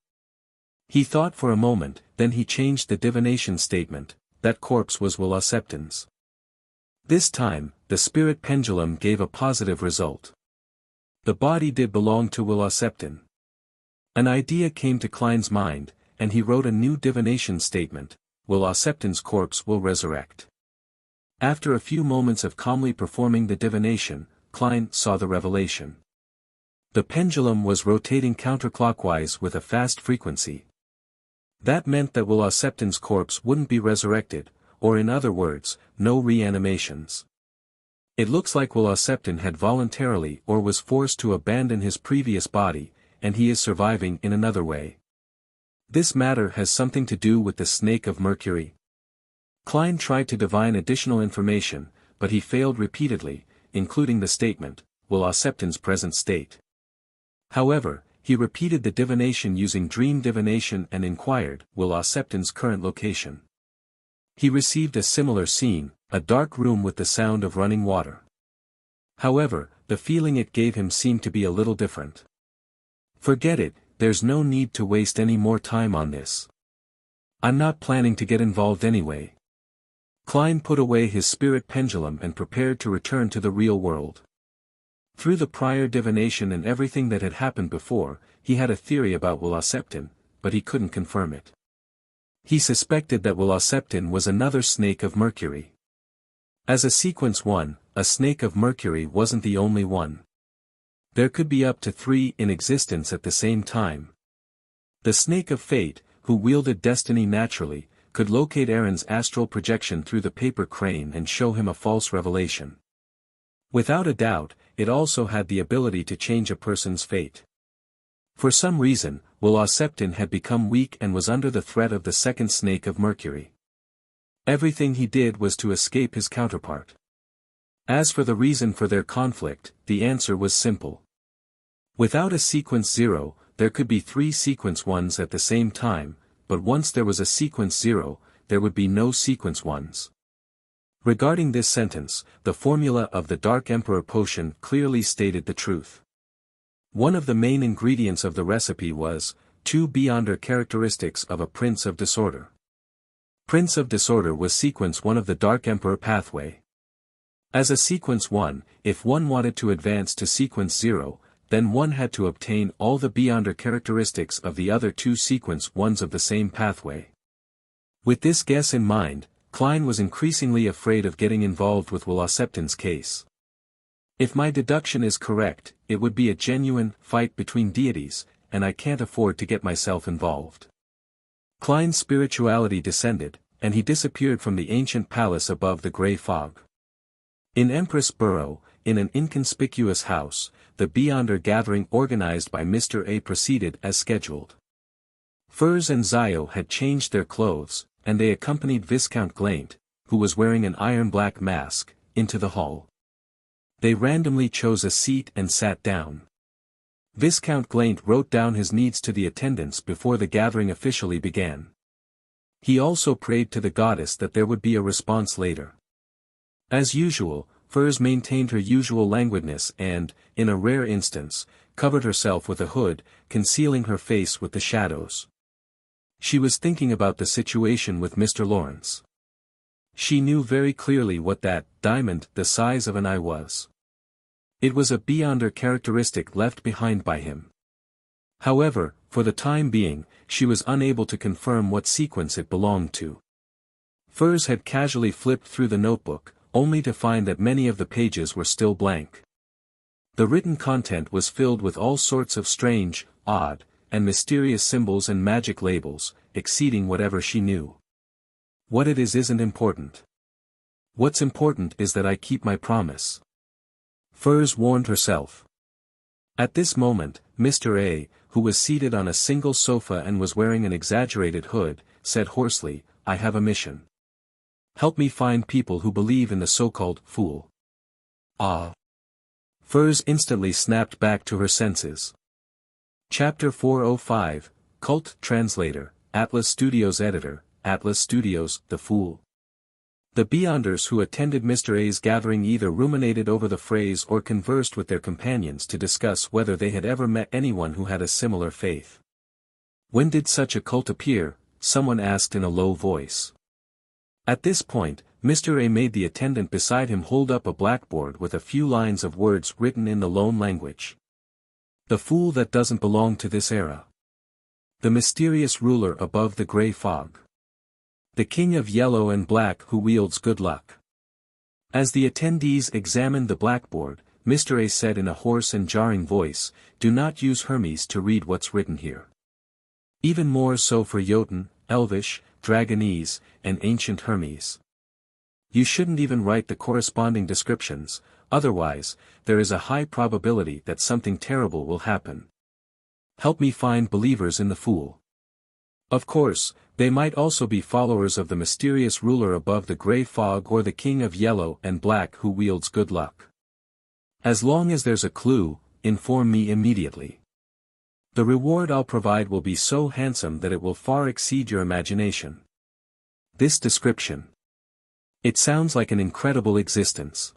He thought for a moment, then he changed the divination statement, that corpse was Wuxia's. This time, the spirit pendulum gave a positive result. The body did belong to Wuxia. An idea came to Klein's mind, and he wrote a new divination statement, Wuxia's corpse will resurrect. After a few moments of calmly performing the divination, Klein saw the revelation. The pendulum was rotating counterclockwise with a fast frequency. That meant that Wuxia's corpse wouldn't be resurrected, or in other words, no reanimations. It looks like Wuxia had voluntarily or was forced to abandon his previous body, and he is surviving in another way. This matter has something to do with the snake of Mercury. Klein tried to divine additional information, but he failed repeatedly, including the statement, Wuxia's present state. However, he repeated the divination using dream divination and inquired Wuxia's current location. He received a similar scene, a dark room with the sound of running water. However, the feeling it gave him seemed to be a little different. Forget it, there's no need to waste any more time on this. I'm not planning to get involved anyway. Klein put away his spirit pendulum and prepared to return to the real world. Through the prior divination and everything that had happened before, he had a theory about Wuxia, but he couldn't confirm it. He suspected that Wuxia was another snake of Mercury. As a sequence 1, a snake of Mercury wasn't the only one. There could be up to 3 in existence at the same time. The snake of fate, who wielded destiny naturally, could locate Aaron's astral projection through the paper crane and show him a false revelation. Without a doubt, it also had the ability to change a person's fate. For some reason, Wuxia had become weak and was under the threat of the second snake of Mercury. Everything he did was to escape his counterpart. As for the reason for their conflict, the answer was simple. Without a sequence 0, there could be 3 sequence 1s at the same time, but once there was a sequence 0, there would be no sequence 1s. Regarding this sentence, the formula of the Dark Emperor potion clearly stated the truth. One of the main ingredients of the recipe was 2 beyonder characteristics of a Prince of Disorder. Prince of Disorder was sequence 1 of the Dark Emperor pathway. As a sequence 1, if one wanted to advance to sequence 0, then one had to obtain all the beyonder characteristics of the other 2 sequence 1s of the same pathway. With this guess in mind, Klein was increasingly afraid of getting involved with Wuxia's case. If my deduction is correct, it would be a genuine fight between deities, and I can't afford to get myself involved. Klein's spirituality descended, and he disappeared from the ancient palace above the grey fog. In Empress Burrow, in an inconspicuous house, the Beyonder gathering organized by Mr. A proceeded as scheduled. Furs and Zio had changed their clothes, and they accompanied Viscount Glaint, who was wearing an iron-black mask, into the hall. They randomly chose a seat and sat down. Viscount Glaint wrote down his needs to the attendants before the gathering officially began. He also prayed to the goddess that there would be a response later. As usual, Furs maintained her usual languidness and, in a rare instance, covered herself with a hood, concealing her face with the shadows. She was thinking about the situation with Mr. Lawrence. She knew very clearly what that diamond the size of an eye was. It was a beyonder characteristic left behind by him. However, for the time being, she was unable to confirm what sequence it belonged to. Furs had casually flipped through the notebook, only to find that many of the pages were still blank. The written content was filled with all sorts of strange, odd, and mysterious symbols and magic labels, exceeding whatever she knew. What it is isn't important. What's important is that I keep my promise. Furs warned herself. At this moment, Mr. A, who was seated on a single sofa and was wearing an exaggerated hood, said hoarsely, "I have a mission. Help me find people who believe in the so-called fool." Ah! Furs instantly snapped back to her senses. Chapter 405, Cult Translator, Atlas Studios Editor, Atlas Studios, The Fool. The Beyonders who attended Mr. A's gathering either ruminated over the phrase or conversed with their companions to discuss whether they had ever met anyone who had a similar faith. When did such a cult appear? Someone asked in a low voice. At this point, Mr. A made the attendant beside him hold up a blackboard with a few lines of words written in the Lone language. The fool that doesn't belong to this era. The mysterious ruler above the grey fog. The king of yellow and black who wields good luck. As the attendees examined the blackboard, Mr. A said in a hoarse and jarring voice, "Do not use Hermes to read what's written here. Even more so for Jotun, Elvish, Dragonese, and ancient Hermes. You shouldn't even write the corresponding descriptions, otherwise, there is a high probability that something terrible will happen. Help me find believers in the fool." Of course, they might also be followers of the mysterious ruler above the grey fog or the king of yellow and black who wields good luck. As long as there's a clue, inform me immediately. The reward I'll provide will be so handsome that it will far exceed your imagination. This description. It sounds like an incredible existence.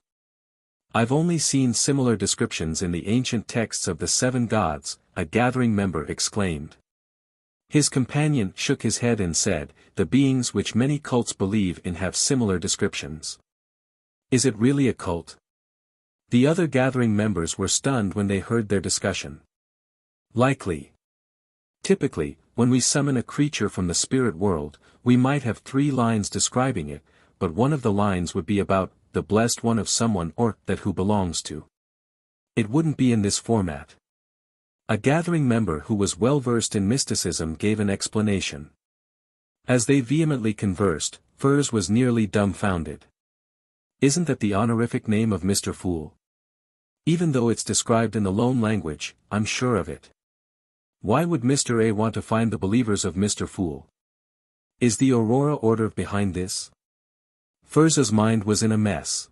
I've only seen similar descriptions in the ancient texts of the 7 gods, a gathering member exclaimed. His companion shook his head and said, "The beings which many cults believe in have similar descriptions." Is it really a cult? The other gathering members were stunned when they heard their discussion. Likely. Typically, when we summon a creature from the spirit world, we might have 3 lines describing it, but one of the lines would be about the blessed one of someone or that who belongs to. It wouldn't be in this format. A gathering member who was well versed in mysticism gave an explanation. As they vehemently conversed, Furs was nearly dumbfounded. Isn't that the honorific name of Mr. Fool? Even though it's described in the Lone language, I'm sure of it. Why would Mr. A want to find the believers of Mr. Fool? Is the Aurora Order behind this? Furz's mind was in a mess.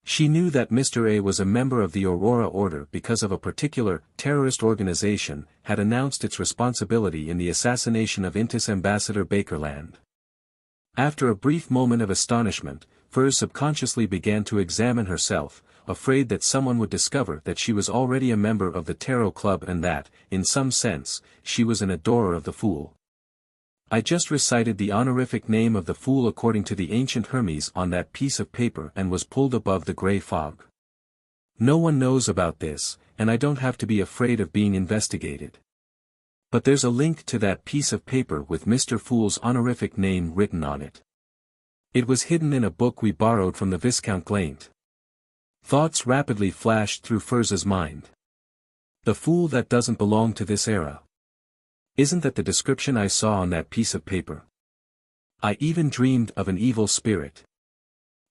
She knew that Mr. A was a member of the Aurora Order because of a particular terrorist organization had announced its responsibility in the assassination of Intis Ambassador Bakerland. After a brief moment of astonishment, Furz subconsciously began to examine herself, afraid that someone would discover that she was already a member of the Tarot Club and that, in some sense, she was an adorer of the Fool. I just recited the honorific name of the Fool according to the ancient Hermes on that piece of paper and was pulled above the grey fog. No one knows about this, and I don't have to be afraid of being investigated. But there's a link to that piece of paper with Mr. Fool's honorific name written on it. It was hidden in a book we borrowed from the Viscount Glaint. Thoughts rapidly flashed through Furz's mind. The Fool that doesn't belong to this era. Isn't that the description I saw on that piece of paper? I even dreamed of an evil spirit.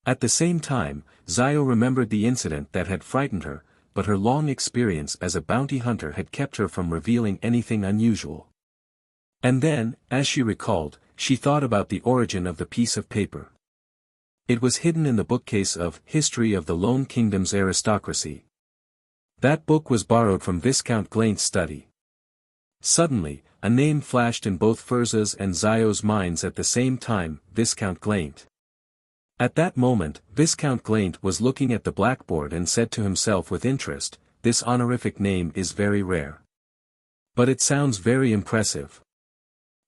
At the same time, Zio remembered the incident that had frightened her, but her long experience as a bounty hunter had kept her from revealing anything unusual. And then, as she recalled, she thought about the origin of the piece of paper. It was hidden in the bookcase of History of the Lone Kingdom's Aristocracy. That book was borrowed from Viscount Glaint's study. Suddenly, a name flashed in both Furz's and Zio's minds at the same time, Viscount Glaint. At that moment, Viscount Glaint was looking at the blackboard and said to himself with interest, "This honorific name is very rare. But it sounds very impressive."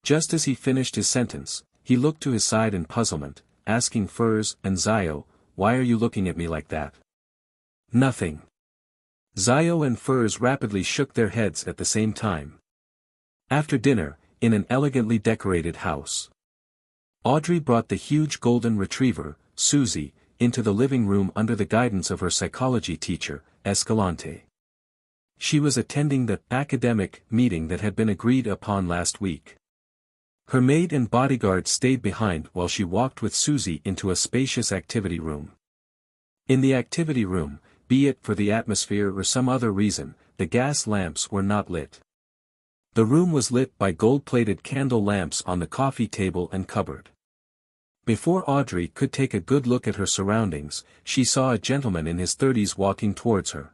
Just as he finished his sentence, he looked to his side in puzzlement, asking Furz and Zio, "Why are you looking at me like that?" "Nothing." Zio and Furz rapidly shook their heads at the same time. After dinner, in an elegantly decorated house, Audrey brought the huge golden retriever, Susie, into the living room under the guidance of her psychology teacher, Escalante. She was attending the academic meeting that had been agreed upon last week. Her maid and bodyguard stayed behind while she walked with Susie into a spacious activity room. In the activity room, be it for the atmosphere or some other reason, the gas lamps were not lit. The room was lit by gold-plated candle lamps on the coffee table and cupboard. Before Audrey could take a good look at her surroundings, she saw a gentleman in his 30s walking towards her.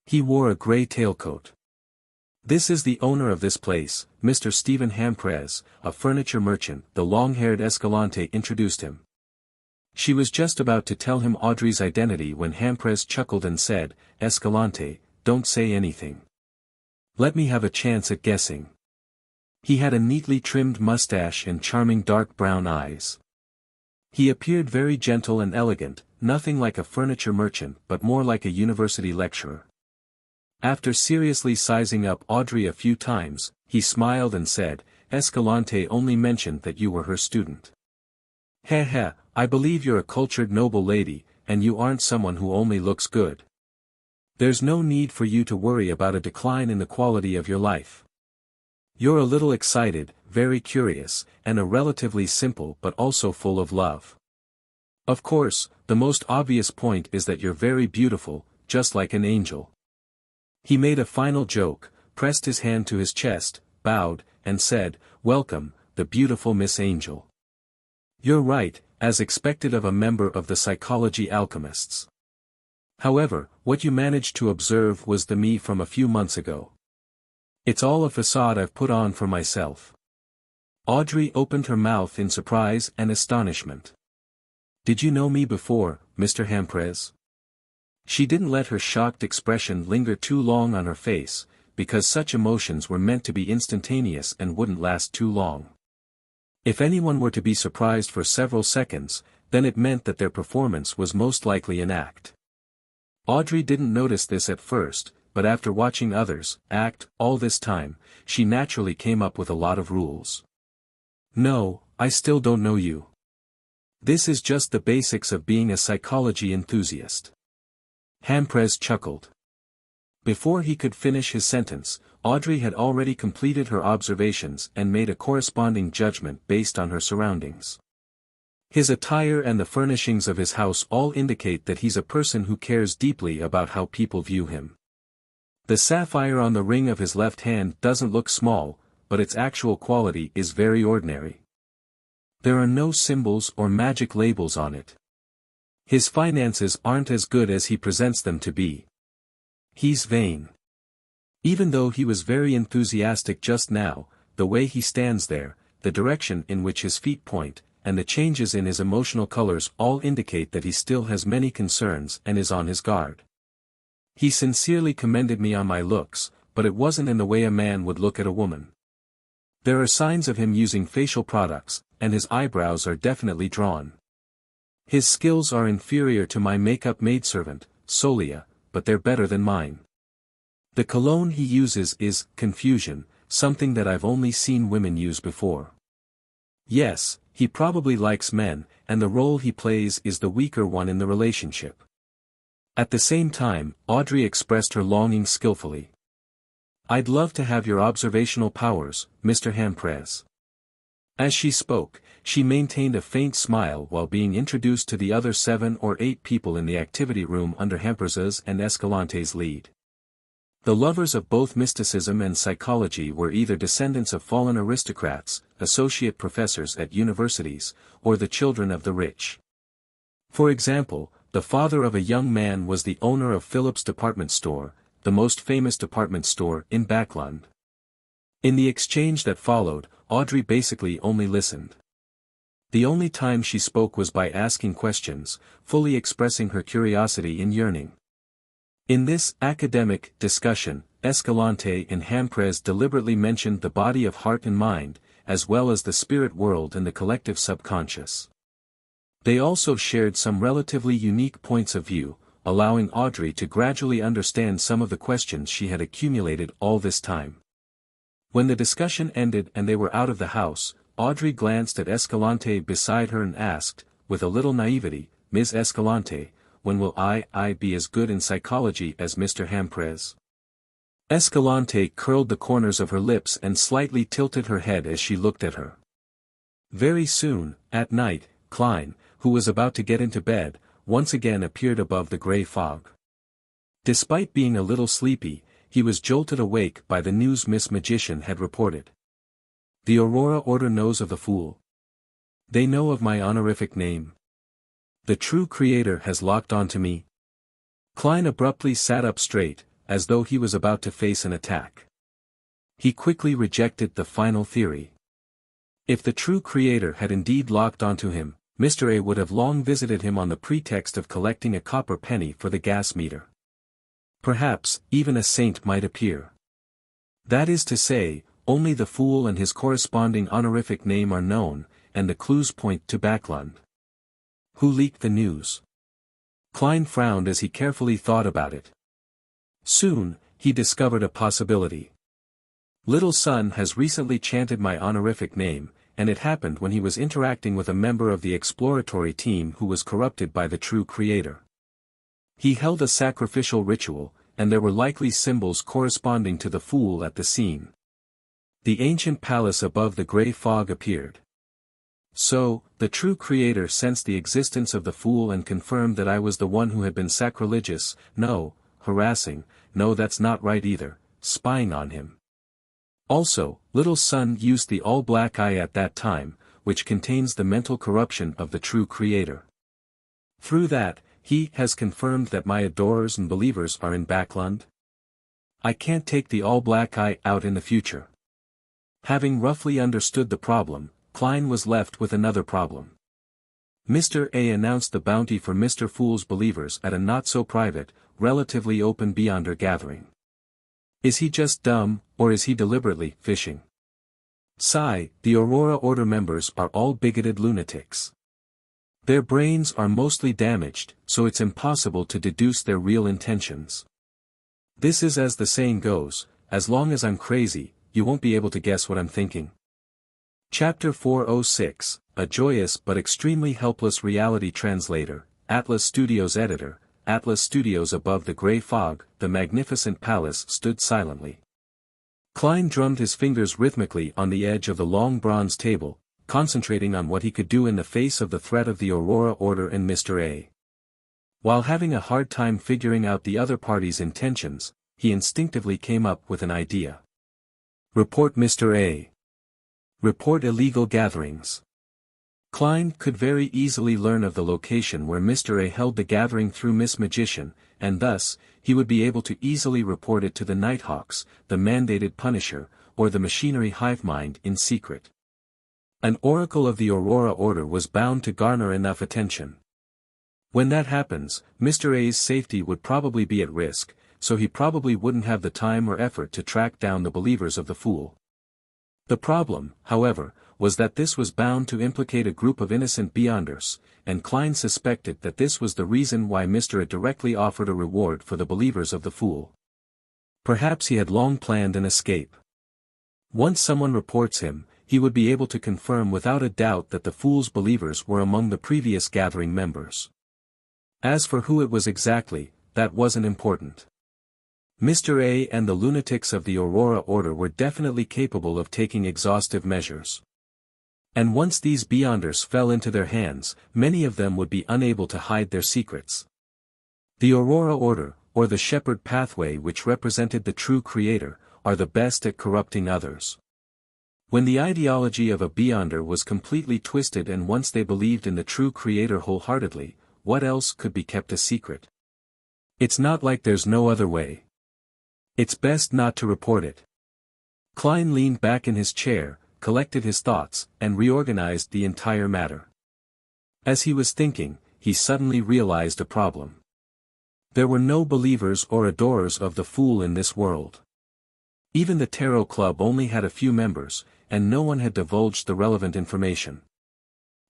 He wore a grey tailcoat. "This is the owner of this place, Mr. Stephen Hamprez, a furniture merchant," the long-haired Escalante introduced him. She was just about to tell him Audrey's identity when Hamprez chuckled and said, "Escalante, don't say anything. Let me have a chance at guessing." He had a neatly trimmed mustache and charming dark brown eyes. He appeared very gentle and elegant, nothing like a furniture merchant but more like a university lecturer. After seriously sizing up Audrey a few times, he smiled and said, "Escalante only mentioned that you were her student. Heh, I believe you're a cultured noble lady, and you aren't someone who only looks good. There's no need for you to worry about a decline in the quality of your life. You're a little excited, very curious, and a relatively simple but also full of love. Of course, the most obvious point is that you're very beautiful, just like an angel." He made a final joke, pressed his hand to his chest, bowed, and said, "Welcome, the beautiful Miss Angel. You're right, as expected of a member of the psychology alchemists. However, what you managed to observe was the me from a few months ago. It's all a facade I've put on for myself." Audrey opened her mouth in surprise and astonishment. "Did you know me before, Mr. Hamprez?" She didn't let her shocked expression linger too long on her face, because such emotions were meant to be instantaneous and wouldn't last too long. If anyone were to be surprised for several seconds, then it meant that their performance was most likely an act. Audrey didn't notice this at first, but after watching others act all this time, she naturally came up with a lot of rules. No, I still don't know you. This is just the basics of being a psychology enthusiast. Hamprez chuckled. Before he could finish his sentence, Audrey had already completed her observations and made a corresponding judgment based on her surroundings. His attire and the furnishings of his house all indicate that he's a person who cares deeply about how people view him. The sapphire on the ring of his left hand doesn't look small, but its actual quality is very ordinary. There are no symbols or magic labels on it. His finances aren't as good as he presents them to be. He's vain. Even though he was very enthusiastic just now, the way he stands there, the direction in which his feet point, and the changes in his emotional colors all indicate that he still has many concerns and is on his guard. He sincerely commended me on my looks, but it wasn't in the way a man would look at a woman. There are signs of him using facial products, and his eyebrows are definitely drawn. His skills are inferior to my makeup maidservant, Solia, but they're better than mine. The cologne he uses is confusion, something that I've only seen women use before. Yes, he probably likes men, and the role he plays is the weaker one in the relationship. At the same time, Audrey expressed her longing skillfully. I'd love to have your observational powers, Mr. Hamprez. As she spoke, she maintained a faint smile while being introduced to the other 7 or 8 people in the activity room under Hamprez's and Escalante's lead. The lovers of both mysticism and psychology were either descendants of fallen aristocrats, associate professors at universities, or the children of the rich. For example, the father of a young man was the owner of Philip's department store, the most famous department store in Backland. In the exchange that followed, Audrey basically only listened. The only time she spoke was by asking questions, fully expressing her curiosity and yearning. In this academic discussion, Escalante and Hamprez deliberately mentioned the body of heart and mind, as well as the spirit world and the collective subconscious. They also shared some relatively unique points of view, allowing Audrey to gradually understand some of the questions she had accumulated all this time. When the discussion ended and they were out of the house, Audrey glanced at Escalante beside her and asked, with a little naivety, Ms. Escalante, when will I be as good in psychology as Mr. Hamprez? Escalante curled the corners of her lips and slightly tilted her head as she looked at her. Very soon, at night, Klein, who was about to get into bed, once again appeared above the gray fog. Despite being a little sleepy, he was jolted awake by the news Miss Magician had reported. The Aurora Order knows of the fool. They know of my honorific name. The true creator has locked onto me. Klein abruptly sat up straight, as though he was about to face an attack. He quickly rejected the final theory. If the true creator had indeed locked onto him, Mr. A would have long visited him on the pretext of collecting a copper penny for the gas meter. Perhaps, even a saint might appear. That is to say, only the fool and his corresponding honorific name are known, and the clues point to Backlund. Who leaked the news? Klein frowned as he carefully thought about it. Soon, he discovered a possibility. Little Sun has recently chanted my honorific name, and it happened when he was interacting with a member of the exploratory team who was corrupted by the true creator. He held a sacrificial ritual, and there were likely symbols corresponding to the fool at the scene. The ancient palace above the gray fog appeared. So, the true creator sensed the existence of the fool and confirmed that I was the one who had been sacrilegious, no, harassing, no that's not right either, spying on him. Also, Little Sun used the all-black eye at that time, which contains the mental corruption of the true creator. Through that, he has confirmed that my adorers and believers are in Backlund. I can't take the all-black eye out in the future. Having roughly understood the problem, Klein was left with another problem. Mr. A announced the bounty for Mr. Fool's believers at a not-so-private, relatively open Beyonder gathering. Is he just dumb, or is he deliberately fishing? Sigh, the Aurora Order members are all bigoted lunatics. Their brains are mostly damaged, so it's impossible to deduce their real intentions. This is as the saying goes, as long as I'm crazy, you won't be able to guess what I'm thinking. Chapter 406, A Joyous but Extremely Helpless Reality Translator, Atlas Studios Editor. Atlas Studios. Above the gray fog, the magnificent palace stood silently. Klein drummed his fingers rhythmically on the edge of the long bronze table, concentrating on what he could do in the face of the threat of the Aurora Order and Mr. A. While having a hard time figuring out the other party's intentions, he instinctively came up with an idea. Report Mr. A. Report illegal gatherings. Klein could very easily learn of the location where Mr. A held the gathering through Miss Magician, and thus, he would be able to easily report it to the Nighthawks, the mandated Punisher, or the Machinery Hivemind in secret. An oracle of the Aurora Order was bound to garner enough attention. When that happens, Mr. A's safety would probably be at risk, so he probably wouldn't have the time or effort to track down the believers of the Fool. The problem, however, was that this was bound to implicate a group of innocent Beyonders, and Klein suspected that this was the reason why Mr. A directly offered a reward for the believers of the Fool. Perhaps he had long planned an escape. Once someone reports him, he would be able to confirm without a doubt that the Fool's believers were among the previous gathering members. As for who it was exactly, that wasn't important. Mr. A and the lunatics of the Aurora Order were definitely capable of taking exhaustive measures. And once these Beyonders fell into their hands, many of them would be unable to hide their secrets. The Aurora Order, or the Shepherd Pathway, which represented the true Creator, are the best at corrupting others. When the ideology of a Beyonder was completely twisted and once they believed in the true Creator wholeheartedly, what else could be kept a secret? It's not like there's no other way. It's best not to report it. Klein leaned back in his chair, collected his thoughts, and reorganized the entire matter. As he was thinking, he suddenly realized a problem. There were no believers or adorers of the Fool in this world. Even the Tarot Club only had a few members, and no one had divulged the relevant information.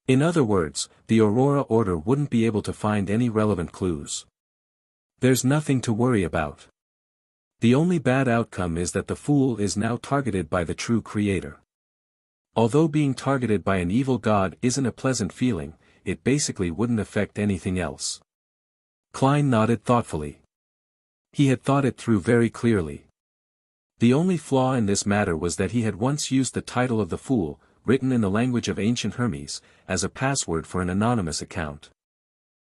In other words, the Aurora Order wouldn't be able to find any relevant clues. There's nothing to worry about. The only bad outcome is that the Fool is now targeted by the true Creator. Although being targeted by an evil god isn't a pleasant feeling, it basically wouldn't affect anything else. Klein nodded thoughtfully. He had thought it through very clearly. The only flaw in this matter was that he had once used the title of the Fool, written in the language of ancient Hermes, as a password for an anonymous account.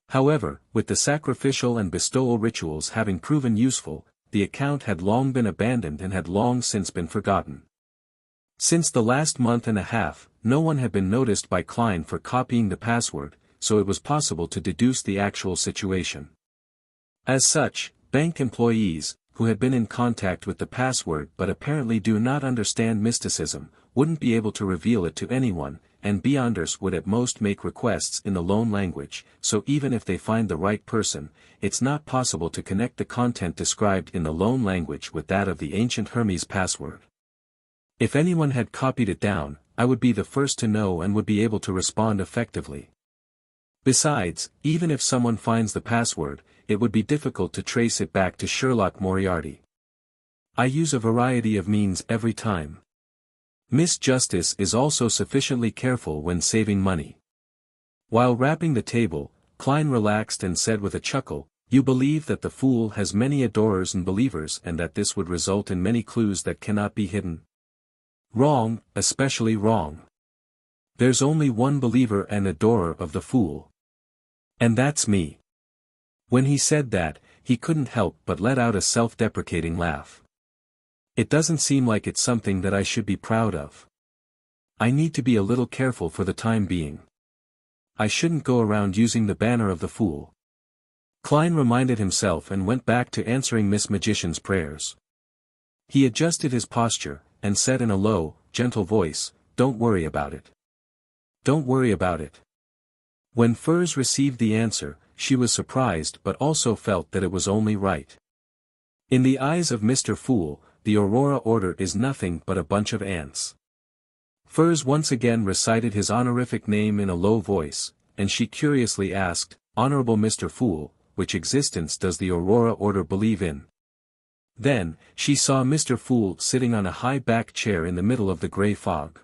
However, with the sacrificial and bestowal rituals having proven useful, the account had long been abandoned and had long since been forgotten. Since the last month and a half, no one had been noticed by Klein for copying the password, so it was possible to deduce the actual situation. As such, bank employees, who had been in contact with the password but apparently do not understand mysticism, wouldn't be able to reveal it to anyone, and Beyonders would at most make requests in the loan language, so even if they find the right person, it's not possible to connect the content described in the loan language with that of the ancient Hermes password. If anyone had copied it down, I would be the first to know and would be able to respond effectively. Besides, even if someone finds the password, it would be difficult to trace it back to Sherlock Moriarty. I use a variety of means every time. Miss Justice is also sufficiently careful when saving money. While rapping the table, Klein relaxed and said with a chuckle, "You believe that the Fool has many adorers and believers and that this would result in many clues that cannot be hidden?" Wrong, especially wrong. There's only one believer and adorer of the Fool. And that's me. When he said that, he couldn't help but let out a self-deprecating laugh. It doesn't seem like it's something that I should be proud of. I need to be a little careful for the time being. I shouldn't go around using the banner of the Fool. Klein reminded himself and went back to answering Miss Magician's prayers. He adjusted his posture, and said in a low, gentle voice, "Don't worry about it. Don't worry about it." When Furs received the answer, she was surprised but also felt that it was only right. In the eyes of Mr. Fool, the Aurora Order is nothing but a bunch of ants. Furs once again recited his honorific name in a low voice, and she curiously asked, "Honorable Mr. Fool, which existence does the Aurora Order believe in?" Then, she saw Mr. Fool sitting on a high back chair in the middle of the grey fog.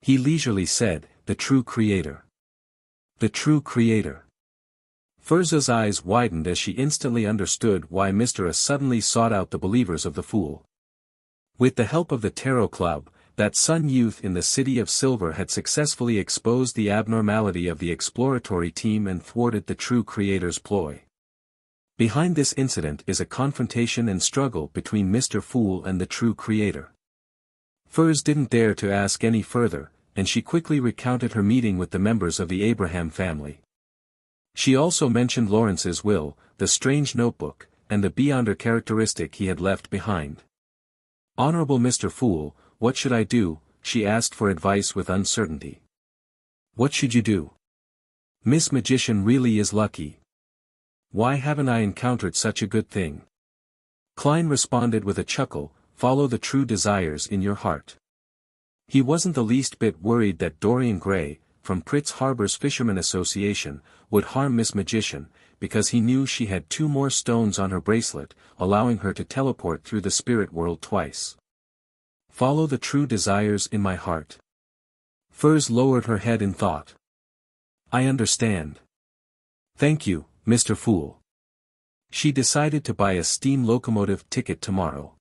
He leisurely said, "The true creator. The true creator." Furza's eyes widened as she instantly understood why Mr. A suddenly sought out the believers of the Fool. With the help of the Tarot Club, that Sun youth in the City of Silver had successfully exposed the abnormality of the exploratory team and thwarted the true creator's ploy. Behind this incident is a confrontation and struggle between Mr. Fool and the true creator. Furz didn't dare to ask any further, and she quickly recounted her meeting with the members of the Abraham family. She also mentioned Lawrence's will, the strange notebook, and the Beyonder characteristic he had left behind. "Honorable Mr. Fool, what should I do?" she asked for advice with uncertainty. "What should you do? Miss Magician really is lucky. Why haven't I encountered such a good thing?" Klein responded with a chuckle, "Follow the true desires in your heart." He wasn't the least bit worried that Dorian Gray, from Pritz Harbor's Fishermen Association, would harm Miss Magician, because he knew she had 2 more stones on her bracelet, allowing her to teleport through the spirit world twice. "Follow the true desires in my heart." Furz lowered her head in thought. "I understand. Thank you, Mr. Fool." She decided to buy a steam locomotive ticket tomorrow.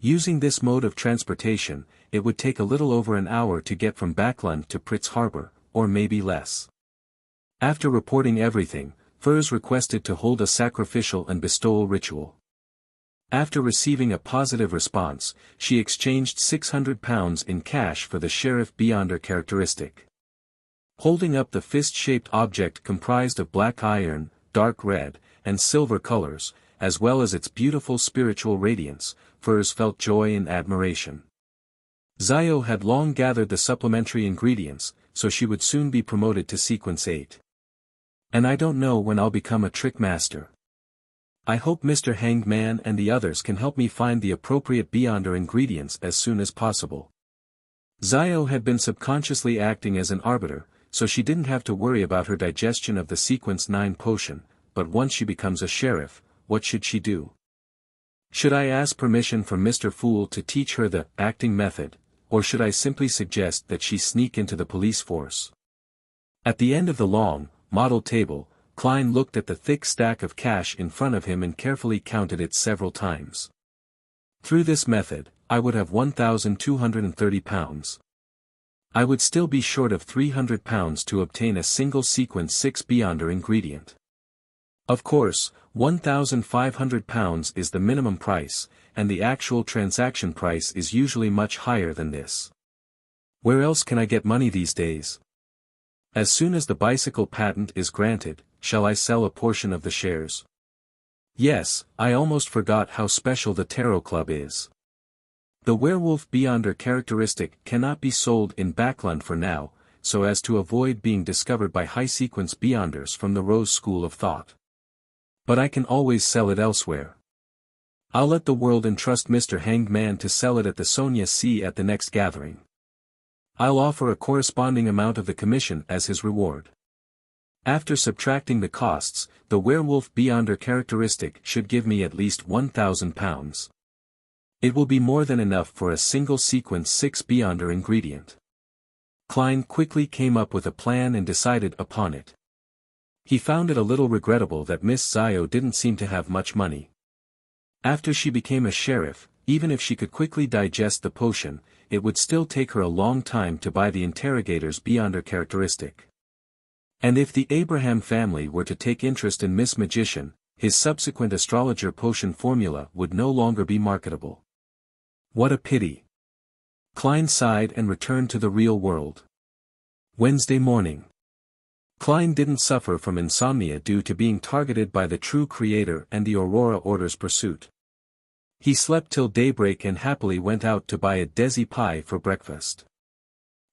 Using this mode of transportation, it would take a little over an hour to get from Backlund to Pritz Harbor, or maybe less. After reporting everything, Furz requested to hold a sacrificial and bestowal ritual. After receiving a positive response, she exchanged £600 in cash for the Sheriff Beyonder characteristic. Holding up the fist-shaped object comprised of black iron, dark red, and silver colors, as well as its beautiful spiritual radiance, Furz felt joy and admiration. Zio had long gathered the supplementary ingredients, so she would soon be promoted to Sequence 8. "And I don't know when I'll become a trick master. I hope Mr. Hanged Man and the others can help me find the appropriate Beyonder ingredients as soon as possible." Zio had been subconsciously acting as an arbiter, so she didn't have to worry about her digestion of the Sequence 9 potion, but once she becomes a sheriff, what should she do? Should I ask permission from Mr. Fool to teach her the acting method, or should I simply suggest that she sneak into the police force? At the end of the long, model table, Klein looked at the thick stack of cash in front of him and carefully counted it several times. "Through this method, I would have £1,230. I would still be short of £300 to obtain a single Sequence 6 Beyonder ingredient. Of course, £1,500 is the minimum price, and the actual transaction price is usually much higher than this. Where else can I get money these days? As soon as the bicycle patent is granted, shall I sell a portion of the shares? Yes, I almost forgot how special the Tarot Club is. The Werewolf Beyonder characteristic cannot be sold in Backlund for now, so as to avoid being discovered by high-sequence Beyonders from the Rose School of Thought. But I can always sell it elsewhere. I'll let the world entrust Mr. Hanged Man to sell it at the Sonia C at the next gathering. I'll offer a corresponding amount of the commission as his reward. After subtracting the costs, the Werewolf Beyonder characteristic should give me at least £1,000. It will be more than enough for a single Sequence 6 Beyonder ingredient." Klein quickly came up with a plan and decided upon it. He found it a little regrettable that Miss Zio didn't seem to have much money. After she became a sheriff, even if she could quickly digest the potion, it would still take her a long time to buy the interrogator's Beyonder characteristic. And if the Abraham family were to take interest in Miss Magician, his subsequent astrologer potion formula would no longer be marketable. What a pity. Klein sighed and returned to the real world. Wednesday morning. Klein didn't suffer from insomnia due to being targeted by the true creator and the Aurora Order's pursuit. He slept till daybreak and happily went out to buy a Desi pie for breakfast.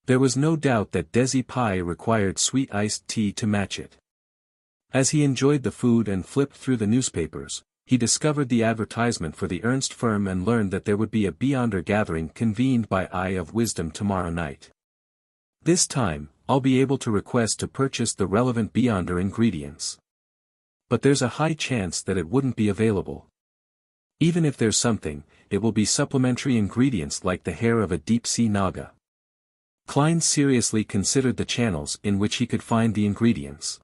There was no doubt that Desi pie required sweet iced tea to match it. As he enjoyed the food and flipped through the newspapers, he discovered the advertisement for the Ernst firm and learned that there would be a Beyonder gathering convened by Eye of Wisdom tomorrow night. This time, I'll be able to request to purchase the relevant Beyonder ingredients. But there's a high chance that it wouldn't be available. Even if there's something, it will be supplementary ingredients like the hair of a deep-sea naga. Klein seriously considered the channels in which he could find the ingredients.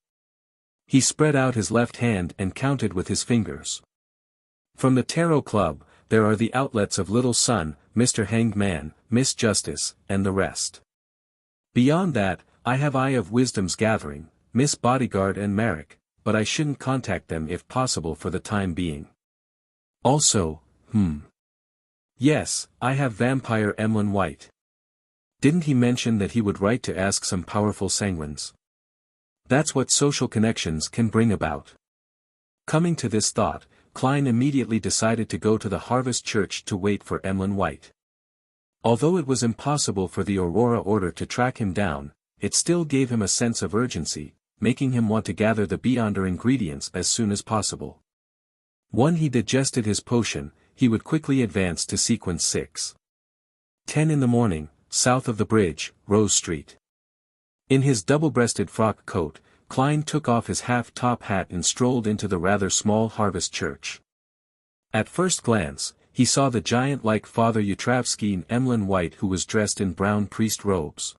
He spread out his left hand and counted with his fingers. From the Tarot Club, there are the outlets of Little Sun, Mr. Hanged Man, Miss Justice, and the rest. Beyond that, I have Eye of Wisdom's Gathering, Miss Bodyguard and Merrick, but I shouldn't contact them if possible for the time being. Also, Yes, I have Vampire Emlyn White. Didn't he mention that he would write to ask some powerful sanguines? That's what social connections can bring about. Coming to this thought, Klein immediately decided to go to the Harvest Church to wait for Emlyn White. Although it was impossible for the Aurora Order to track him down, it still gave him a sense of urgency, making him want to gather the Beyonder ingredients as soon as possible. When he digested his potion, he would quickly advance to sequence 6. 10 in the morning, south of the bridge, Rose Street. In his double-breasted frock coat, Klein took off his half-top hat and strolled into the rather small Harvest Church. At first glance, he saw the giant-like Father Yutravsky and Emlyn White, who was dressed in brown priest robes.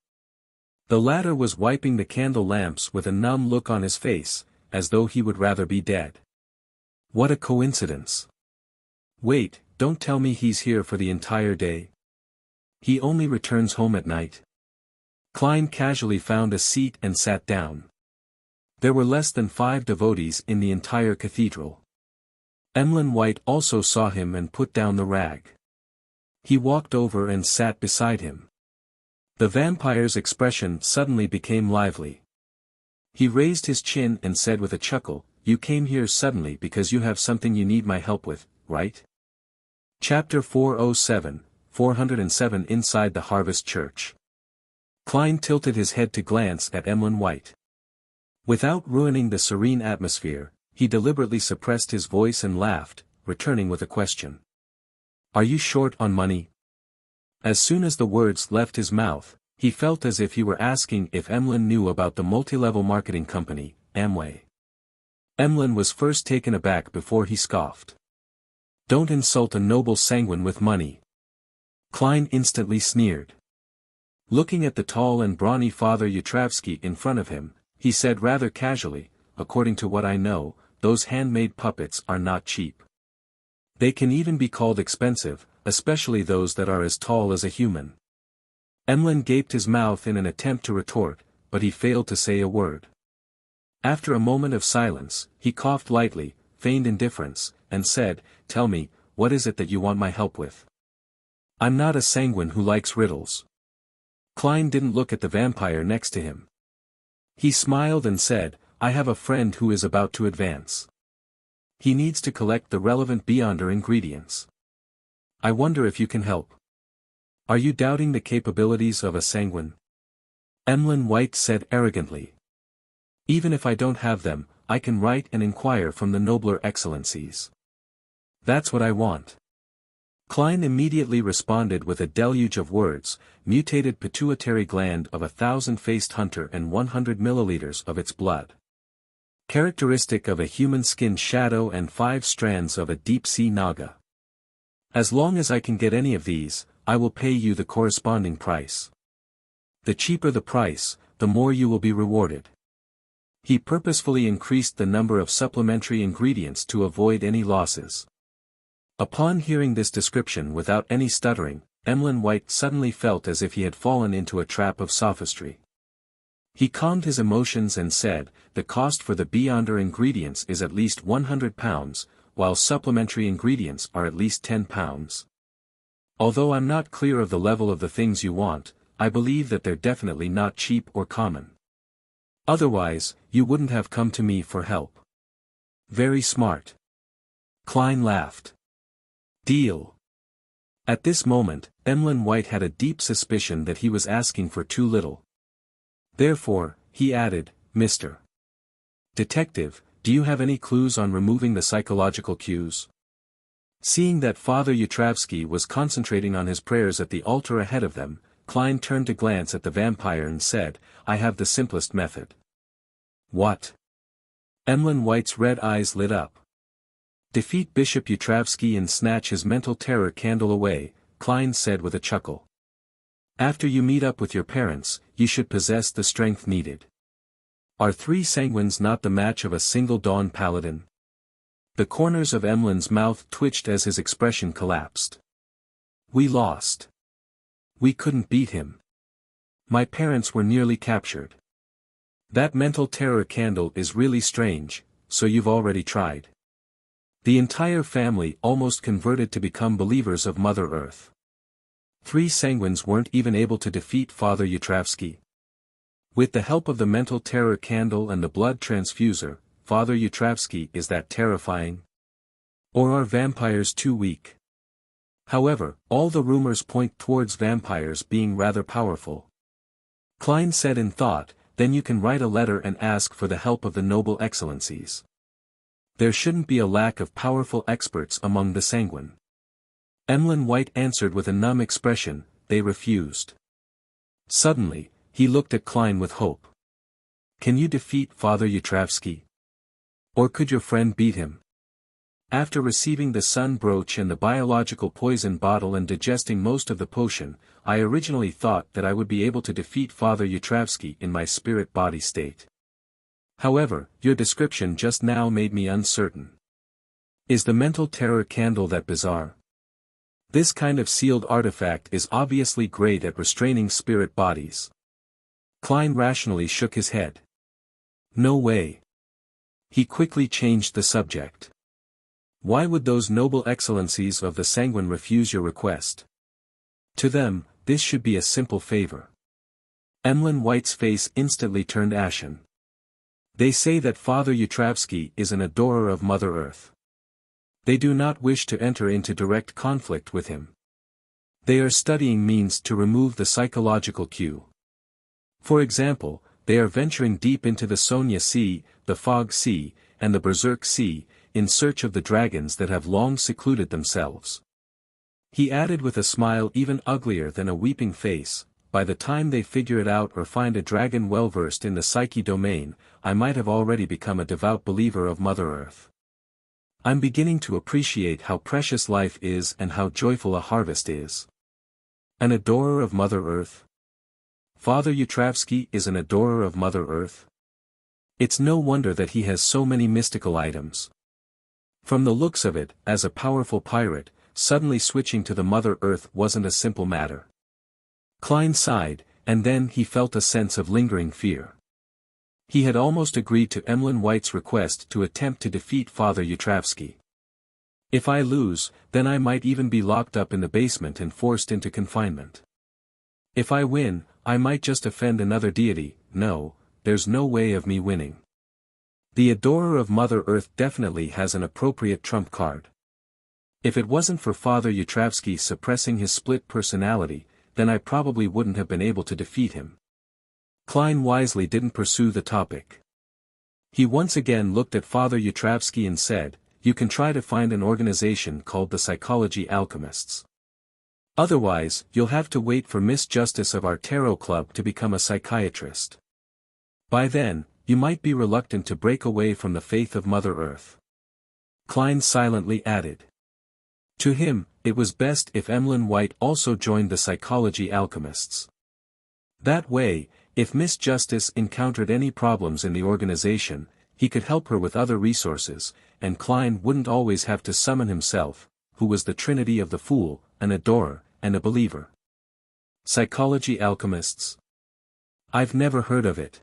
The latter was wiping the candle lamps with a numb look on his face, as though he would rather be dead. What a coincidence. Wait, don't tell me he's here for the entire day. He only returns home at night. Klein casually found a seat and sat down. There were less than 5 devotees in the entire cathedral. Emlyn White also saw him and put down the rag. He walked over and sat beside him. The vampire's expression suddenly became lively. He raised his chin and said with a chuckle, "You came here suddenly because you have something you need my help with, right?" Chapter 407 Inside the Harvest Church. Klein tilted his head to glance at Emlyn White. Without ruining the serene atmosphere, he deliberately suppressed his voice and laughed, returning with a question. "Are you short on money?" As soon as the words left his mouth, he felt as if he were asking if Emlyn knew about the multi-level marketing company, Amway. Emlyn was first taken aback before he scoffed. "Don't insult a noble sanguine with money." Klein instantly sneered. Looking at the tall and brawny Father Yutravsky in front of him, he said rather casually, "According to what I know, those handmade puppets are not cheap. They can even be called expensive, especially those that are as tall as a human." Emlyn gaped his mouth in an attempt to retort, but he failed to say a word. After a moment of silence, he coughed lightly, feigned indifference, and said, "Tell me, what is it that you want my help with? I'm not a sanguine who likes riddles." Klein didn't look at the vampire next to him. He smiled and said, "I have a friend who is about to advance. He needs to collect the relevant Beyonder ingredients. I wonder if you can help. Are you doubting the capabilities of a sanguine?" Emlyn White said arrogantly. "Even if I don't have them, I can write and inquire from the nobler excellencies. That's what I want." Klein immediately responded with a deluge of words: "Mutated pituitary gland of 1,000-faced hunter and 100 milliliters of its blood. Characteristic of a human skin shadow and 5 strands of a deep-sea naga. As long as I can get any of these, I will pay you the corresponding price. The cheaper the price, the more you will be rewarded." He purposefully increased the number of supplementary ingredients to avoid any losses. Upon hearing this description without any stuttering, Emlyn White suddenly felt as if he had fallen into a trap of sophistry. He calmed his emotions and said, "The cost for the Beyonder ingredients is at least £100, while supplementary ingredients are at least £10. Although I'm not clear of the level of the things you want, I believe that they're definitely not cheap or common. Otherwise, you wouldn't have come to me for help." "Very smart." Klein laughed. "Deal." At this moment, Emlyn White had a deep suspicion that he was asking for too little. Therefore, he added, "Mr. Detective, do you have any clues on removing the psychological cues?" Seeing that Father Yutravsky was concentrating on his prayers at the altar ahead of them, Klein turned to glance at the vampire and said, "I have the simplest method." "What?" Emlyn White's red eyes lit up. "Defeat Bishop Yutravsky and snatch his mental terror candle away," Klein said with a chuckle. "After you meet up with your parents, you should possess the strength needed. Are 3 sanguines not the match of a single Dawn Paladin?" The corners of Emlyn's mouth twitched as his expression collapsed. "We lost. We couldn't beat him. My parents were nearly captured. That mental terror candle is really strange, so you've already tried." The entire family almost converted to become believers of Mother Earth. 3 sanguines weren't even able to defeat Father Yutravsky. With the help of the mental terror candle and the blood transfuser, Father Yutravsky is that terrifying? Or are vampires too weak? However, all the rumors point towards vampires being rather powerful. Klein said in thought, "Then you can write a letter and ask for the help of the Noble Excellencies. There shouldn't be a lack of powerful experts among the sanguine." Emlyn White answered with a numb expression, "They refused." Suddenly, he looked at Klein with hope. "Can you defeat Father Yutravsky? Or could your friend beat him?" After receiving the sun brooch and the biological poison bottle and digesting most of the potion, I originally thought that I would be able to defeat Father Yutravsky in my spirit-body state. However, your description just now made me uncertain. Is the mental terror candle that bizarre? This kind of sealed artifact is obviously great at restraining spirit bodies. Klein rationally shook his head. "No way." He quickly changed the subject. "Why would those noble excellencies of the sanguine refuse your request? To them, this should be a simple favor." Emlyn White's face instantly turned ashen. "They say that Father Yutravsky is an adorer of Mother Earth. They do not wish to enter into direct conflict with him. They are studying means to remove the psychological cue. For example, they are venturing deep into the Sonya Sea, the Fog Sea, and the Berserk Sea, in search of the dragons that have long secluded themselves." He added with a smile even uglier than a weeping face, "By the time they figure it out or find a dragon well versed in the psyche domain, I might have already become a devout believer of Mother Earth. I'm beginning to appreciate how precious life is and how joyful a harvest is." An adorer of Mother Earth? Father Yutravsky is an adorer of Mother Earth? It's no wonder that he has so many mystical items. From the looks of it, as a powerful pirate, suddenly switching to the Mother Earth wasn't a simple matter. Klein sighed, and then he felt a sense of lingering fear. He had almost agreed to Emlyn White's request to attempt to defeat Father Yutravsky. If I lose, then I might even be locked up in the basement and forced into confinement. If I win, I might just offend another deity. No, there's no way of me winning. The adorer of Mother Earth definitely has an appropriate trump card. If it wasn't for Father Yutravsky suppressing his split personality, then I probably wouldn't have been able to defeat him. Klein wisely didn't pursue the topic. He once again looked at Father Yutravsky and said, "You can try to find an organization called the Psychology Alchemists. Otherwise, you'll have to wait for Miss Justice of our Tarot Club to become a psychiatrist. By then, you might be reluctant to break away from the faith of Mother Earth." Klein silently added. To him, it was best if Emlyn White also joined the Psychology Alchemists. That way, if Miss Justice encountered any problems in the organization, he could help her with other resources, and Klein wouldn't always have to summon himself, who was the trinity of the fool, an adorer, and a believer. Psychology Alchemists? I've never heard of it.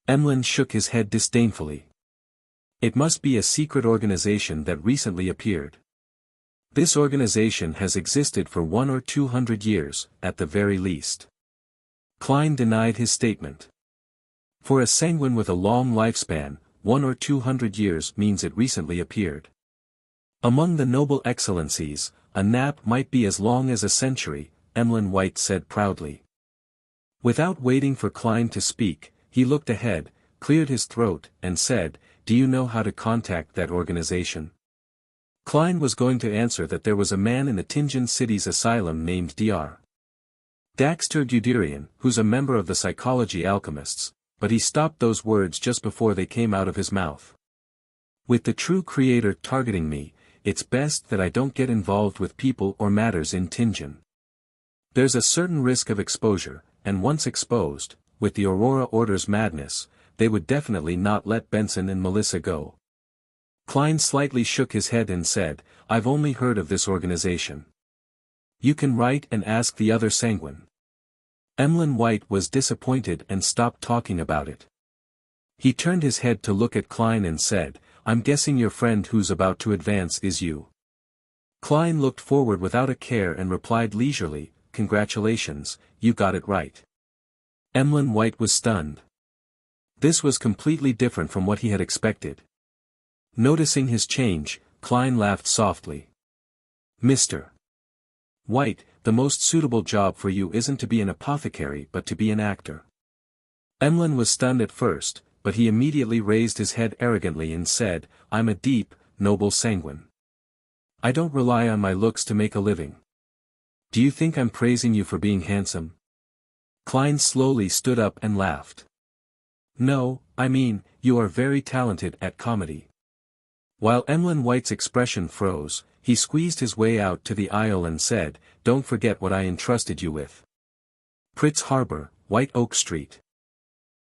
Emlyn shook his head disdainfully. It must be a secret organization that recently appeared. This organization has existed for 100 or 200 years, at the very least. Klein denied his statement. For a sanguine with a long lifespan, 100 or 200 years means it recently appeared. Among the noble excellencies, a nap might be as long as a century, Emlyn White said proudly. Without waiting for Klein to speak, he looked ahead, cleared his throat, and said, "Do you know how to contact that organization?" Klein was going to answer that there was a man in the Tingen City's asylum named Dr. Daxter Guderian, who's a member of the Psychology Alchemists, but he stopped those words just before they came out of his mouth. With the true creator targeting me, it's best that I don't get involved with people or matters in Tingen. There's a certain risk of exposure, and once exposed, with the Aurora Order's madness, they would definitely not let Benson and Melissa go. Klein slightly shook his head and said, I've only heard of this organization. You can write and ask the other Sanguine. Emlyn White was disappointed and stopped talking about it. He turned his head to look at Klein and said, I'm guessing your friend who's about to advance is you. Klein looked forward without a care and replied leisurely, Congratulations, you got it right. Emlyn White was stunned. This was completely different from what he had expected. Noticing his change, Klein laughed softly. Mr. White, the most suitable job for you isn't to be an apothecary but to be an actor. Emlyn was stunned at first, but he immediately raised his head arrogantly and said, I'm a deep, noble Sanguine. I don't rely on my looks to make a living. Do you think I'm praising you for being handsome? Klein slowly stood up and laughed. No, I mean, you are very talented at comedy. While Emlyn White's expression froze, he squeezed his way out to the aisle and said, Don't forget what I entrusted you with. Pritz Harbor, White Oak Street.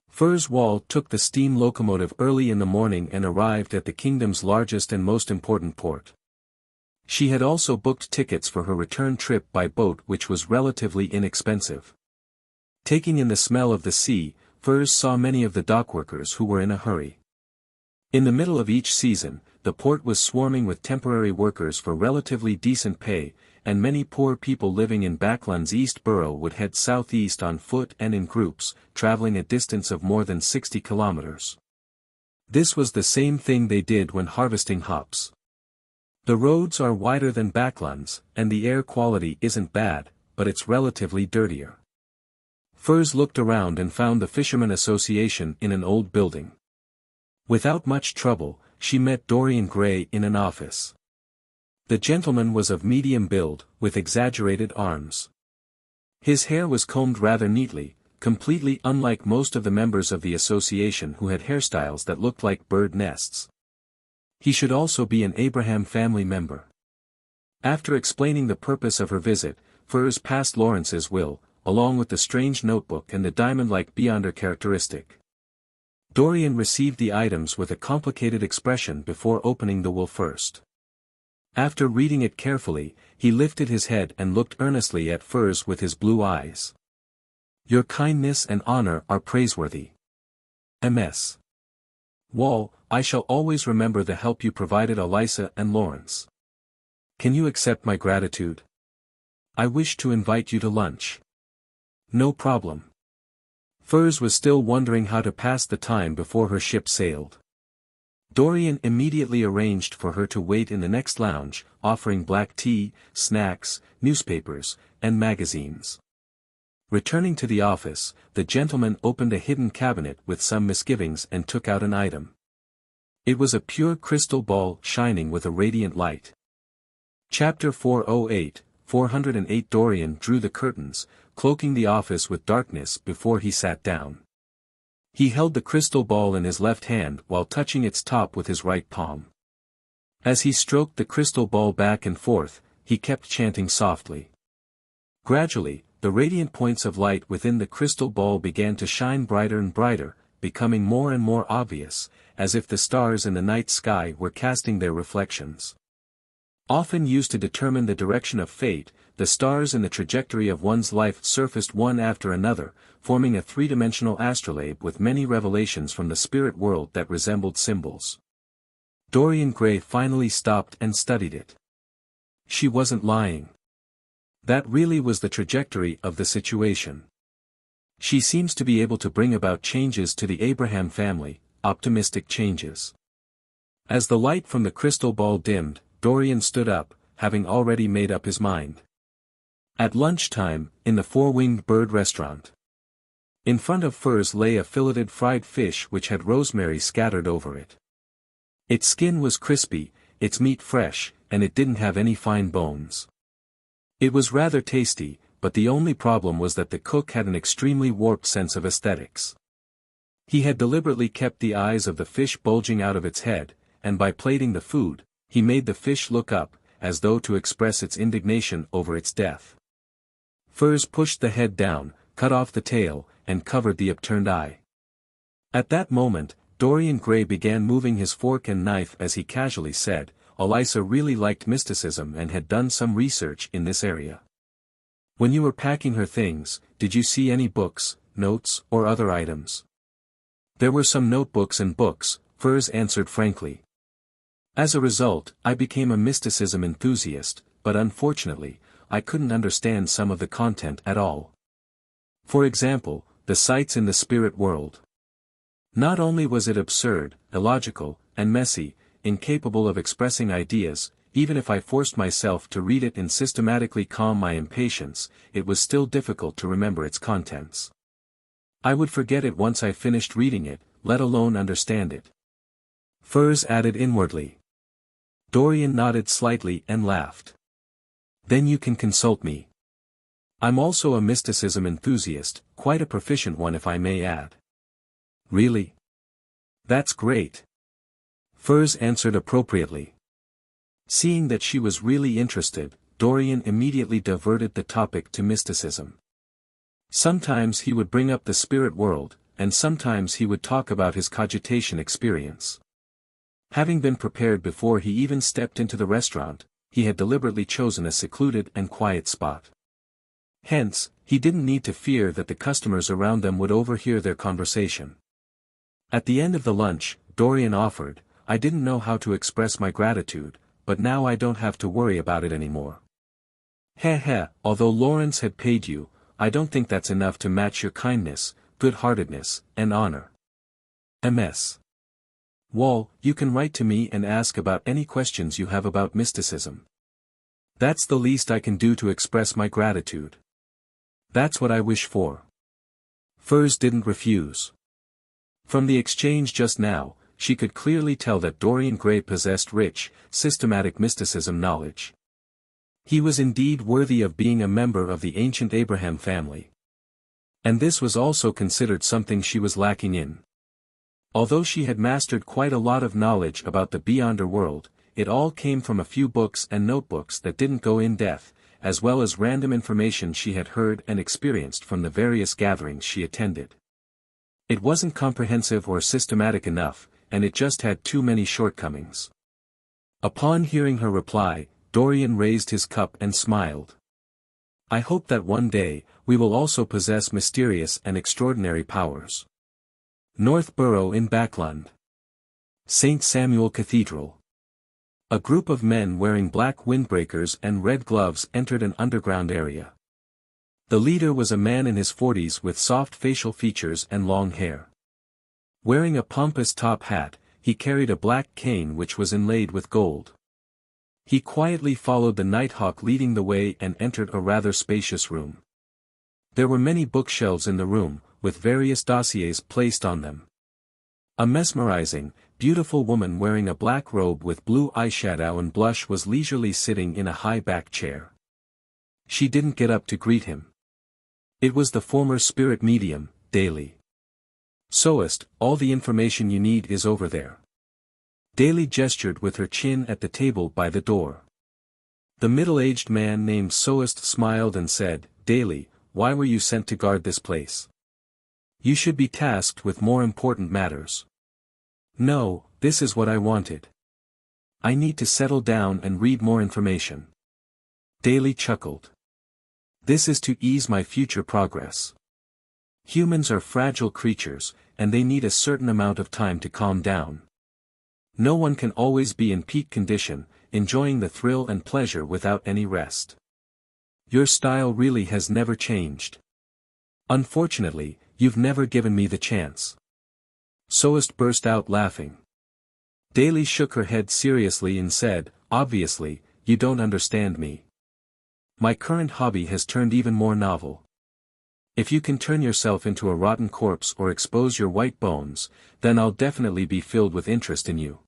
Furs Wall took the steam locomotive early in the morning and arrived at the kingdom's largest and most important port. She had also booked tickets for her return trip by boat, which was relatively inexpensive. Taking in the smell of the sea, Furs saw many of the dockworkers who were in a hurry. In the middle of each season, the port was swarming with temporary workers for relatively decent pay, and many poor people living in Backland's East Borough would head southeast on foot and in groups, traveling a distance of more than 60 kilometers. This was the same thing they did when harvesting hops. The roads are wider than Backland's, and the air quality isn't bad, but it's relatively dirtier. Furs looked around and found the Fishermen Association in an old building. Without much trouble, she met Dorian Gray in an office. The gentleman was of medium build, with exaggerated arms. His hair was combed rather neatly, completely unlike most of the members of the association who had hairstyles that looked like bird nests. He should also be an Abraham family member. After explaining the purpose of her visit, Furs passed Lawrence's will, along with the strange notebook and the diamond-like Beyonder characteristic. Dorian received the items with a complicated expression before opening the will first. After reading it carefully, he lifted his head and looked earnestly at Furs with his blue eyes. Your kindness and honor are praiseworthy. M.S. Wall, I shall always remember the help you provided Elisa and Lawrence. Can you accept my gratitude? I wish to invite you to lunch. No problem. Furs was still wondering how to pass the time before her ship sailed. Dorian immediately arranged for her to wait in the next lounge, offering black tea, snacks, newspapers, and magazines. Returning to the office, the gentleman opened a hidden cabinet with some misgivings and took out an item. It was a pure crystal ball shining with a radiant light. Chapter 408, 408 Dorian drew the curtains, cloaking the office with darkness before he sat down. He held the crystal ball in his left hand while touching its top with his right palm. As he stroked the crystal ball back and forth, he kept chanting softly. Gradually, the radiant points of light within the crystal ball began to shine brighter and brighter, becoming more and more obvious, as if the stars in the night sky were casting their reflections. Often used to determine the direction of fate, the stars in the trajectory of one's life surfaced one after another, forming a three-dimensional astrolabe with many revelations from the spirit world that resembled symbols. Dorian Gray finally stopped and studied it. She wasn't lying. That really was the trajectory of the situation. She seems to be able to bring about changes to the Abraham family, optimistic changes. As the light from the crystal ball dimmed, Dorian stood up, having already made up his mind. At lunchtime, in the Four-Winged Bird restaurant. In front of Furs lay a filleted fried fish which had rosemary scattered over it. Its skin was crispy, its meat fresh, and it didn't have any fine bones. It was rather tasty, but the only problem was that the cook had an extremely warped sense of aesthetics. He had deliberately kept the eyes of the fish bulging out of its head, and by plating the food, he made the fish look up, as though to express its indignation over its death. Furs pushed the head down, cut off the tail, and covered the upturned eye. At that moment, Dorian Gray began moving his fork and knife as he casually said, "Elisa really liked mysticism and had done some research in this area. When you were packing her things, did you see any books, notes, or other items?" "There were some notebooks and books," Furs answered frankly. "As a result, I became a mysticism enthusiast, but unfortunately, I couldn't understand some of the content at all. For example, the sights in the spirit world. Not only was it absurd, illogical, and messy, incapable of expressing ideas, even if I forced myself to read it and systematically calm my impatience, it was still difficult to remember its contents. I would forget it once I finished reading it, let alone understand it." Furs added inwardly. Dorian nodded slightly and laughed. "Then you can consult me. I'm also a mysticism enthusiast, quite a proficient one if I may add." "Really? That's great." Furs answered appropriately. Seeing that she was really interested, Dorian immediately diverted the topic to mysticism. Sometimes he would bring up the spirit world, and sometimes he would talk about his cogitation experience. Having been prepared before he even stepped into the restaurant, he had deliberately chosen a secluded and quiet spot. Hence, he didn't need to fear that the customers around them would overhear their conversation. At the end of the lunch, Dorian offered, "I didn't know how to express my gratitude, but now I don't have to worry about it anymore." Heh, although Lawrence had paid you, I don't think that's enough to match your kindness, good-heartedness, and honor. MS. Wall, you can write to me and ask about any questions you have about mysticism. That's the least I can do to express my gratitude. That's what I wish for. Furs didn't refuse. From the exchange just now, she could clearly tell that Dorian Gray possessed rich, systematic mysticism knowledge. He was indeed worthy of being a member of the ancient Abraham family. And this was also considered something she was lacking in. Although she had mastered quite a lot of knowledge about the beyonder world, it all came from a few books and notebooks that didn't go in depth, as well as random information she had heard and experienced from the various gatherings she attended. It wasn't comprehensive or systematic enough, and it just had too many shortcomings. Upon hearing her reply, Dorian raised his cup and smiled. "I hope that one day, we will also possess mysterious and extraordinary powers." Northborough in Backland. St. Samuel Cathedral. A group of men wearing black windbreakers and red gloves entered an underground area. The leader was a man in his 40s with soft facial features and long hair. Wearing a pompous top hat, he carried a black cane which was inlaid with gold. He quietly followed the Nighthawk leading the way and entered a rather spacious room. There were many bookshelves in the room, with various dossiers placed on them. A mesmerizing, beautiful woman wearing a black robe with blue eyeshadow and blush was leisurely sitting in a high-backed chair. She didn't get up to greet him. It was the former spirit medium, Daly. "Soest, all the information you need is over there." Daly gestured with her chin at the table by the door. The middle-aged man named Soest smiled and said, "Daly, why were you sent to guard this place? You should be tasked with more important matters." "No, this is what I wanted. I need to settle down and read more information." Daly chuckled. "This is to ease my future progress. Humans are fragile creatures, and they need a certain amount of time to calm down. No one can always be in peak condition, enjoying the thrill and pleasure without any rest. Your style really has never changed. Unfortunately, you've never given me the chance." Soest burst out laughing. Daly shook her head seriously and said, "Obviously, you don't understand me. My current hobby has turned even more novel. If you can turn yourself into a rotten corpse or expose your white bones, then I'll definitely be filled with interest in you."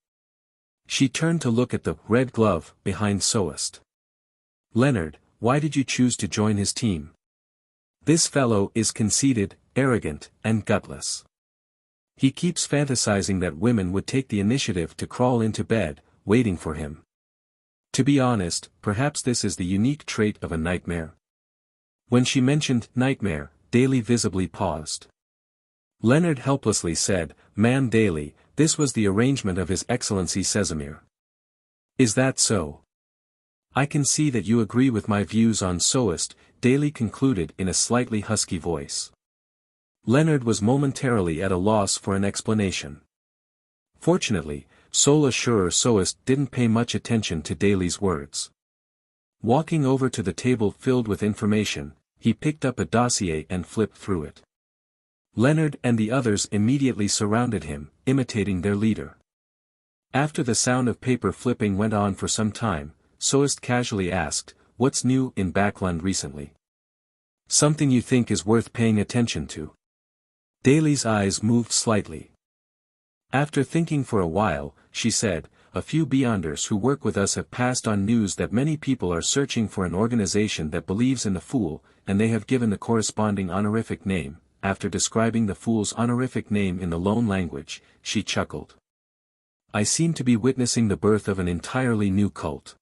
She turned to look at the red glove behind Soest. "Leonard, why did you choose to join his team?" This fellow is conceited, arrogant, and gutless. He keeps fantasizing that women would take the initiative to crawl into bed, waiting for him. To be honest, perhaps this is the unique trait of a nightmare. When she mentioned nightmare, Daly visibly paused. Leonard helplessly said, "Ma'am Daly, this was the arrangement of His Excellency Casimir." "Is that so? I can see that you agree with my views on Soest," Daly concluded in a slightly husky voice. Leonard was momentarily at a loss for an explanation. Fortunately, Sola Sure Soest didn't pay much attention to Daly's words. Walking over to the table filled with information, he picked up a dossier and flipped through it. Leonard and the others immediately surrounded him, imitating their leader. After the sound of paper flipping went on for some time, Soest casually asked, "What's new in Backland recently? Something you think is worth paying attention to?" Daly's eyes moved slightly. After thinking for a while, she said, "A few Beyonders who work with us have passed on news that many people are searching for an organization that believes in the Fool, and they have given the corresponding honorific name." After describing the Fool's honorific name in the Lone language, she chuckled. "I seem to be witnessing the birth of an entirely new cult.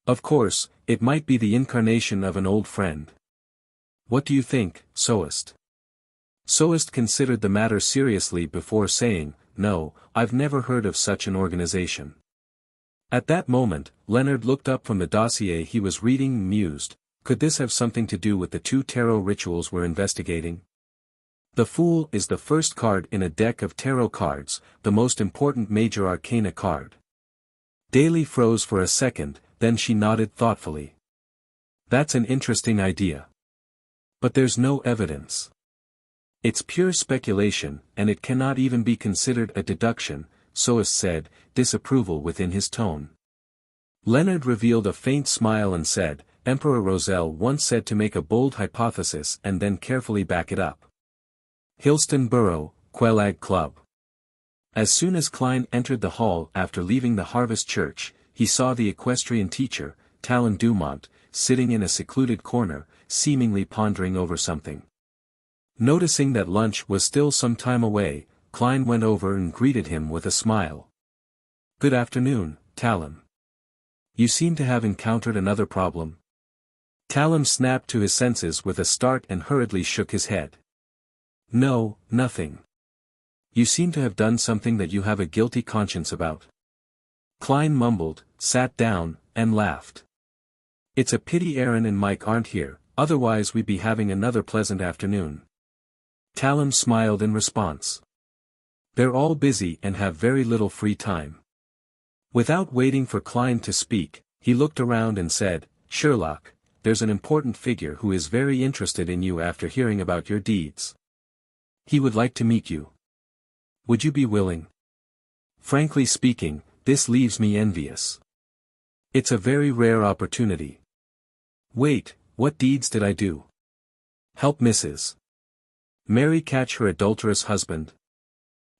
Of course, it might be the incarnation of an old friend. What do you think, Soest?" Soest considered the matter seriously before saying, "No, I've never heard of such an organization." At that moment, Leonard looked up from the dossier he was reading and mused, could this have something to do with the 2 tarot rituals we're investigating? The Fool is the first card in a deck of tarot cards, the most important major arcana card. Daly froze for a second, then she nodded thoughtfully. "That's an interesting idea. But there's no evidence. It's pure speculation, and it cannot even be considered a deduction," Soest said, disapproval within his tone. Leonard revealed a faint smile and said, "Emperor Roselle once said to make a bold hypothesis and then carefully back it up." Hillston Borough, Quelag Club. As soon as Klein entered the hall after leaving the Harvest Church, he saw the equestrian teacher, Talon Dumont, sitting in a secluded corner, seemingly pondering over something. Noticing that lunch was still some time away, Klein went over and greeted him with a smile. "Good afternoon, Talon. You seem to have encountered another problem." Talon snapped to his senses with a start and hurriedly shook his head. "No, nothing. You seem to have done something that you have a guilty conscience about." Klein mumbled, sat down, and laughed. "It's a pity Aaron and Mike aren't here, otherwise we'd be having another pleasant afternoon." Talon smiled in response. "They're all busy and have very little free time." Without waiting for Klein to speak, he looked around and said, "Sherlock, there's an important figure who is very interested in you after hearing about your deeds. He would like to meet you. Would you be willing? Frankly speaking, this leaves me envious. It's a very rare opportunity." "Wait, what deeds did I do? Help Mrs. Mary catch her adulterous husband?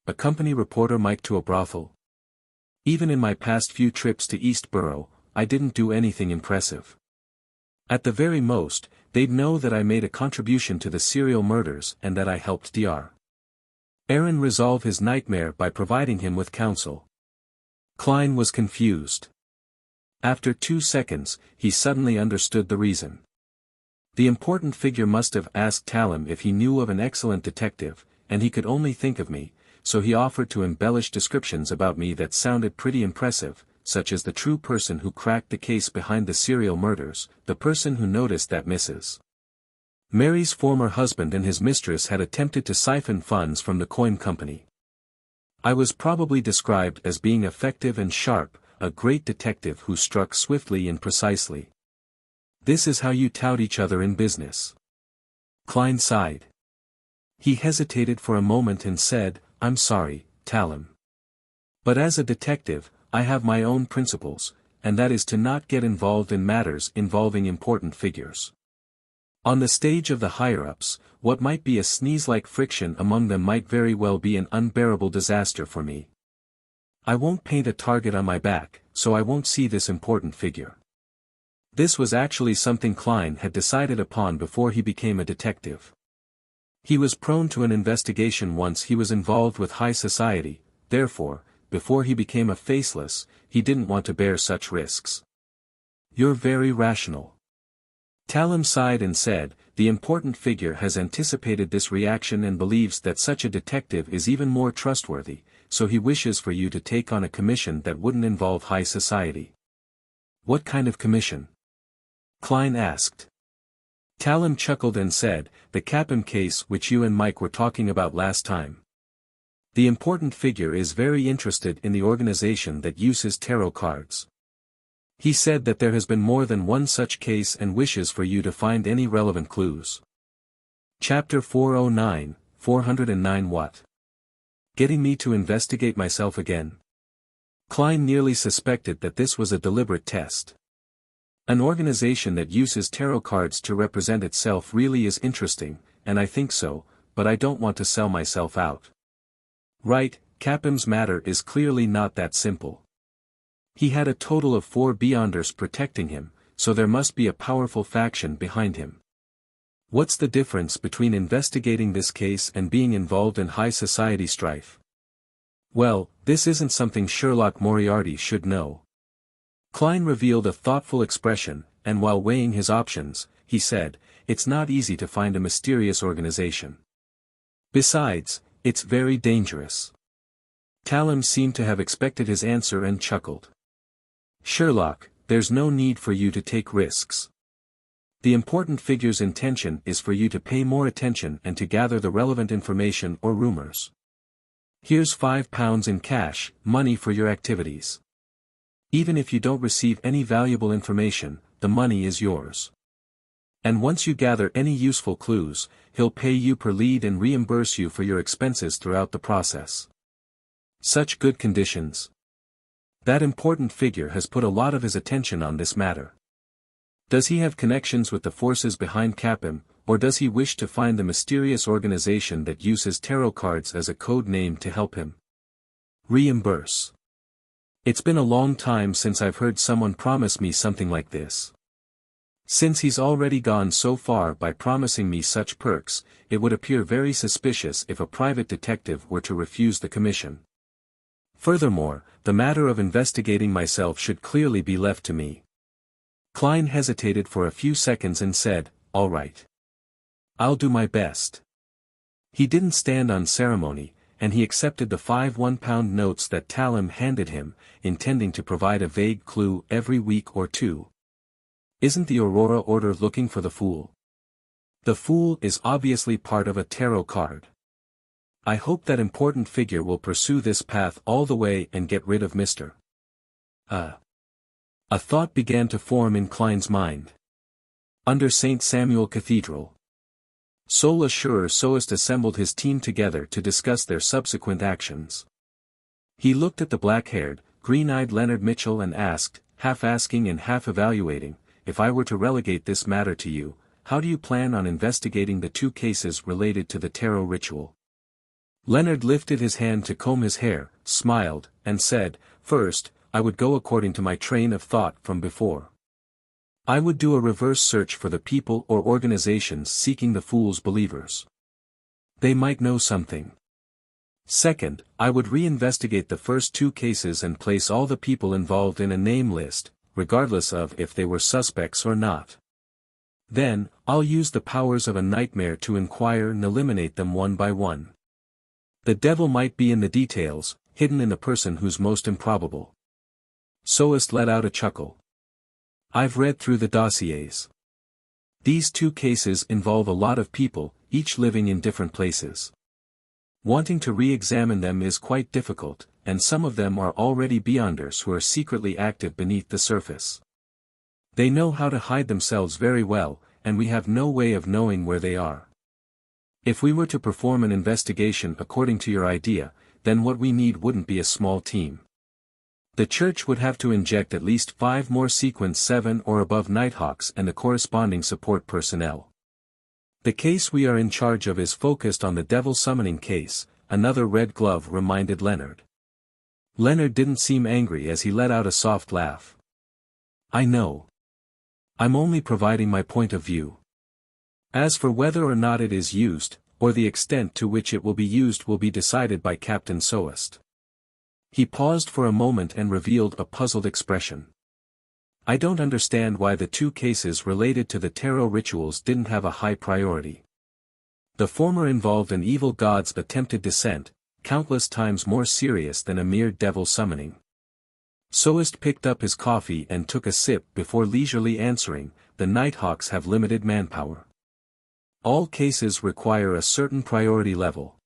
Accompany reporter Mike to a brothel? Even in my past few trips to Eastborough, I didn't do anything impressive. At the very most, they'd know that I made a contribution to the serial murders and that I helped Dr. Aaron resolve his nightmare by providing him with counsel." Klein was confused. After 2 seconds, he suddenly understood the reason. The important figure must have asked Talon if he knew of an excellent detective, and he could only think of me, so he offered to embellish descriptions about me that sounded pretty impressive, such as the true person who cracked the case behind the serial murders, the person who noticed that Mrs. Mary's former husband and his mistress had attempted to siphon funds from the coin company. I was probably described as being effective and sharp, a great detective who struck swiftly and precisely. This is how you tout each other in business. Klein sighed. He hesitated for a moment and said, "I'm sorry, Talon. But as a detective, I have my own principles, and that is to not get involved in matters involving important figures. On the stage of the higher-ups, what might be a sneeze-like friction among them might very well be an unbearable disaster for me. I won't paint a target on my back, so I won't see this important figure. This was actually something Klein had decided upon before he became a detective. He was prone to an investigation once he was involved with high society, therefore, before he became a faceless, he didn't want to bear such risks. "You're very rational." Talim sighed and said, "The important figure has anticipated this reaction and believes that such a detective is even more trustworthy, so he wishes for you to take on a commission that wouldn't involve high society." "What kind of commission?" Klein asked. Talim chuckled and said, "The Capim case which you and Mike were talking about last time. The important figure is very interested in the organization that uses tarot cards. He said that there has been more than one such case and wishes for you to find any relevant clues." Chapter 409, 409 What? Getting me to investigate myself again? Klein nearly suspected that this was a deliberate test. An organization that uses tarot cards to represent itself really is interesting, and I think so, but I don't want to sell myself out. Right, Capim's matter is clearly not that simple. He had a total of 4 Beyonders protecting him, so there must be a powerful faction behind him. What's the difference between investigating this case and being involved in high society strife? Well, this isn't something Sherlock Moriarty should know. Klein revealed a thoughtful expression, and while weighing his options, he said, "It's not easy to find a mysterious organization. Besides, it's very dangerous." Talim seemed to have expected his answer and chuckled. "Sherlock, there's no need for you to take risks. The important figure's intention is for you to pay more attention and to gather the relevant information or rumors. Here's £5 in cash, money for your activities. Even if you don't receive any valuable information, the money is yours. And once you gather any useful clues, he'll pay you per lead and reimburse you for your expenses throughout the process. Such good conditions. That important figure has put a lot of his attention on this matter. Does he have connections with the forces behind Capim, or does he wish to find the mysterious organization that uses tarot cards as a code name to help him? Reimburse. It's been a long time since I've heard someone promise me something like this. Since he's already gone so far by promising me such perks, it would appear very suspicious if a private detective were to refuse the commission. Furthermore, the matter of investigating myself should clearly be left to me." Klein hesitated for a few seconds and said, "All right. I'll do my best." He didn't stand on ceremony, and he accepted the 5 one-pound notes that Talim handed him, intending to provide a vague clue every week or two. Isn't the Aurora Order looking for the Fool? The Fool is obviously part of a tarot card. I hope that important figure will pursue this path all the way and get rid of Mr. A thought began to form in Klein's mind. Under St. Samuel Cathedral, Sol Assurer Soest assembled his team together to discuss their subsequent actions. He looked at the black-haired, green-eyed Leonard Mitchell and asked, half asking and half evaluating, "If I were to relegate this matter to you, how do you plan on investigating the 2 cases related to the tarot ritual?" Leonard lifted his hand to comb his hair, smiled, and said, "First, I would go according to my train of thought from before. I would do a reverse search for the people or organizations seeking the Fool's believers. They might know something. Second, I would reinvestigate the first 2 cases and place all the people involved in a name list, regardless of if they were suspects or not. Then, I'll use the powers of a nightmare to inquire and eliminate them one by one. The devil might be in the details, hidden in the person who's most improbable." Soest let out a chuckle. "I've read through the dossiers. These 2 cases involve a lot of people, each living in different places. Wanting to re-examine them is quite difficult, and some of them are already Beyonders who are secretly active beneath the surface. They know how to hide themselves very well, and we have no way of knowing where they are. If we were to perform an investigation according to your idea, then what we need wouldn't be a small team. The Church would have to inject at least 5 more Sequence 7 or above Nighthawks and the corresponding support personnel. The case we are in charge of is focused on the devil summoning case," another Red Glove reminded Leonard. Leonard didn't seem angry as he let out a soft laugh. "I know. I'm only providing my point of view. As for whether or not it is used, or the extent to which it will be used will be decided by Captain Soest. He paused for a moment and revealed a puzzled expression. I don't understand why the two cases related to the tarot rituals didn't have a high priority. The former involved an evil god's attempted descent, countless times more serious than a mere devil summoning. Soest picked up his coffee and took a sip before leisurely answering, the Nighthawks have limited manpower. All cases require a certain priority level.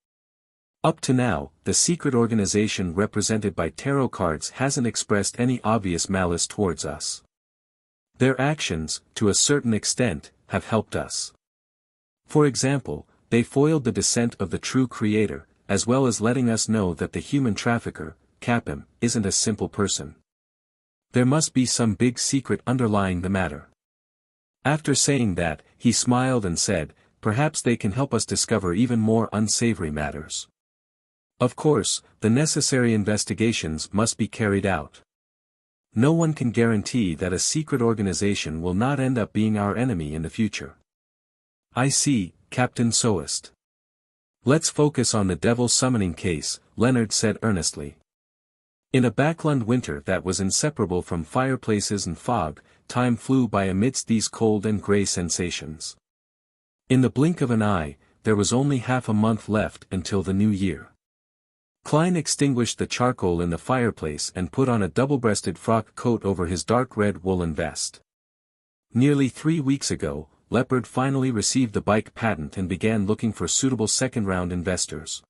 Up to now, the secret organization represented by tarot cards hasn't expressed any obvious malice towards us. Their actions, to a certain extent, have helped us. For example, they foiled the descent of the true creator, as well as letting us know that the human trafficker, Capim, isn't a simple person. There must be some big secret underlying the matter. After saying that, he smiled and said, perhaps they can help us discover even more unsavory matters. Of course, the necessary investigations must be carried out. No one can guarantee that a secret organization will not end up being our enemy in the future. I see, Captain Soest. Let's focus on the devil summoning case, Leonard said earnestly. In a Backland winter that was inseparable from fireplaces and fog, time flew by amidst these cold and grey sensations. In the blink of an eye, there was only half a month left until the new year. Klein extinguished the charcoal in the fireplace and put on a double-breasted frock coat over his dark red woolen vest. Nearly 3 weeks ago, Leopard finally received the bike patent and began looking for suitable second-round investors.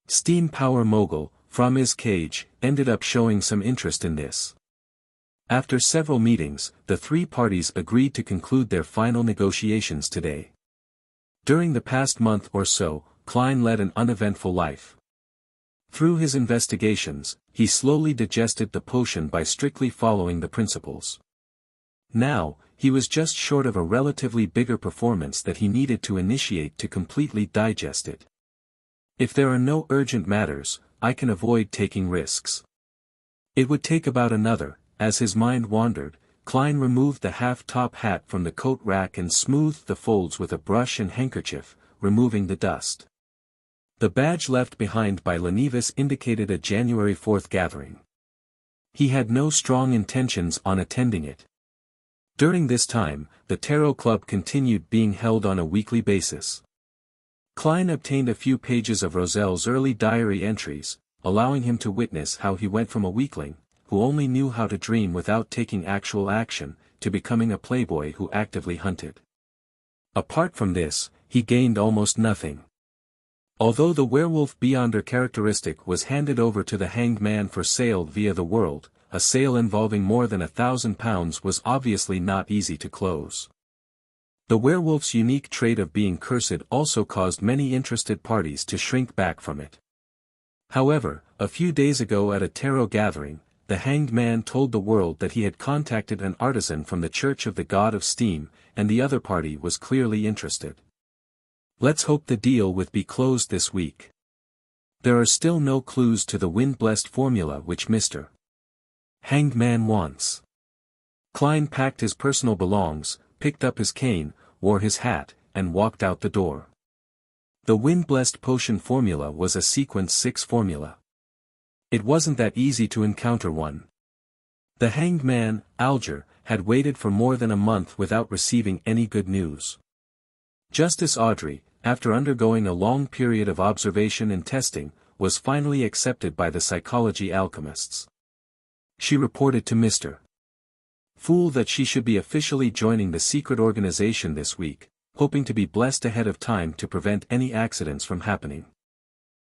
Steam Power mogul, from his cage, ended up showing some interest in this. After several meetings, the three parties agreed to conclude their final negotiations today. During the past month or so, Klein led an uneventful life. Through his investigations, he slowly digested the potion by strictly following the principles. Now, he was just short of a relatively bigger performance that he needed to initiate to completely digest it. If there are no urgent matters, I can avoid taking risks. It would take about another. As his mind wandered, Klein removed the half-top hat from the coat rack and smoothed the folds with a brush and handkerchief, removing the dust. The badge left behind by Lenevis indicated a January 4th gathering. He had no strong intentions on attending it. During this time, the Tarot Club continued being held on a weekly basis. Klein obtained a few pages of Roselle's early diary entries, allowing him to witness how he went from a weakling, who only knew how to dream without taking actual action, to becoming a playboy who actively hunted. Apart from this, he gained almost nothing. Although the werewolf Beyonder characteristic was handed over to the Hanged Man for sale via the world, a sale involving more than £1,000 was obviously not easy to close. The werewolf's unique trait of being cursed also caused many interested parties to shrink back from it. However, a few days ago at a tarot gathering, the Hanged Man told the world that he had contacted an artisan from the Church of the God of Steam, and the other party was clearly interested. Let's hope the deal will be closed this week. There are still no clues to the wind-blessed formula which Mr. Hanged Man wants. Klein packed his personal belongings, picked up his cane, wore his hat, and walked out the door. The wind-blessed potion formula was a sequence 6 formula. It wasn't that easy to encounter one. The Hanged Man, Alger, had waited for more than a month without receiving any good news. Justice Audrey, after undergoing a long period of observation and testing, was finally accepted by the psychology alchemists. She reported to Mr. Fool that she should be officially joining the secret organization this week, hoping to be blessed ahead of time to prevent any accidents from happening.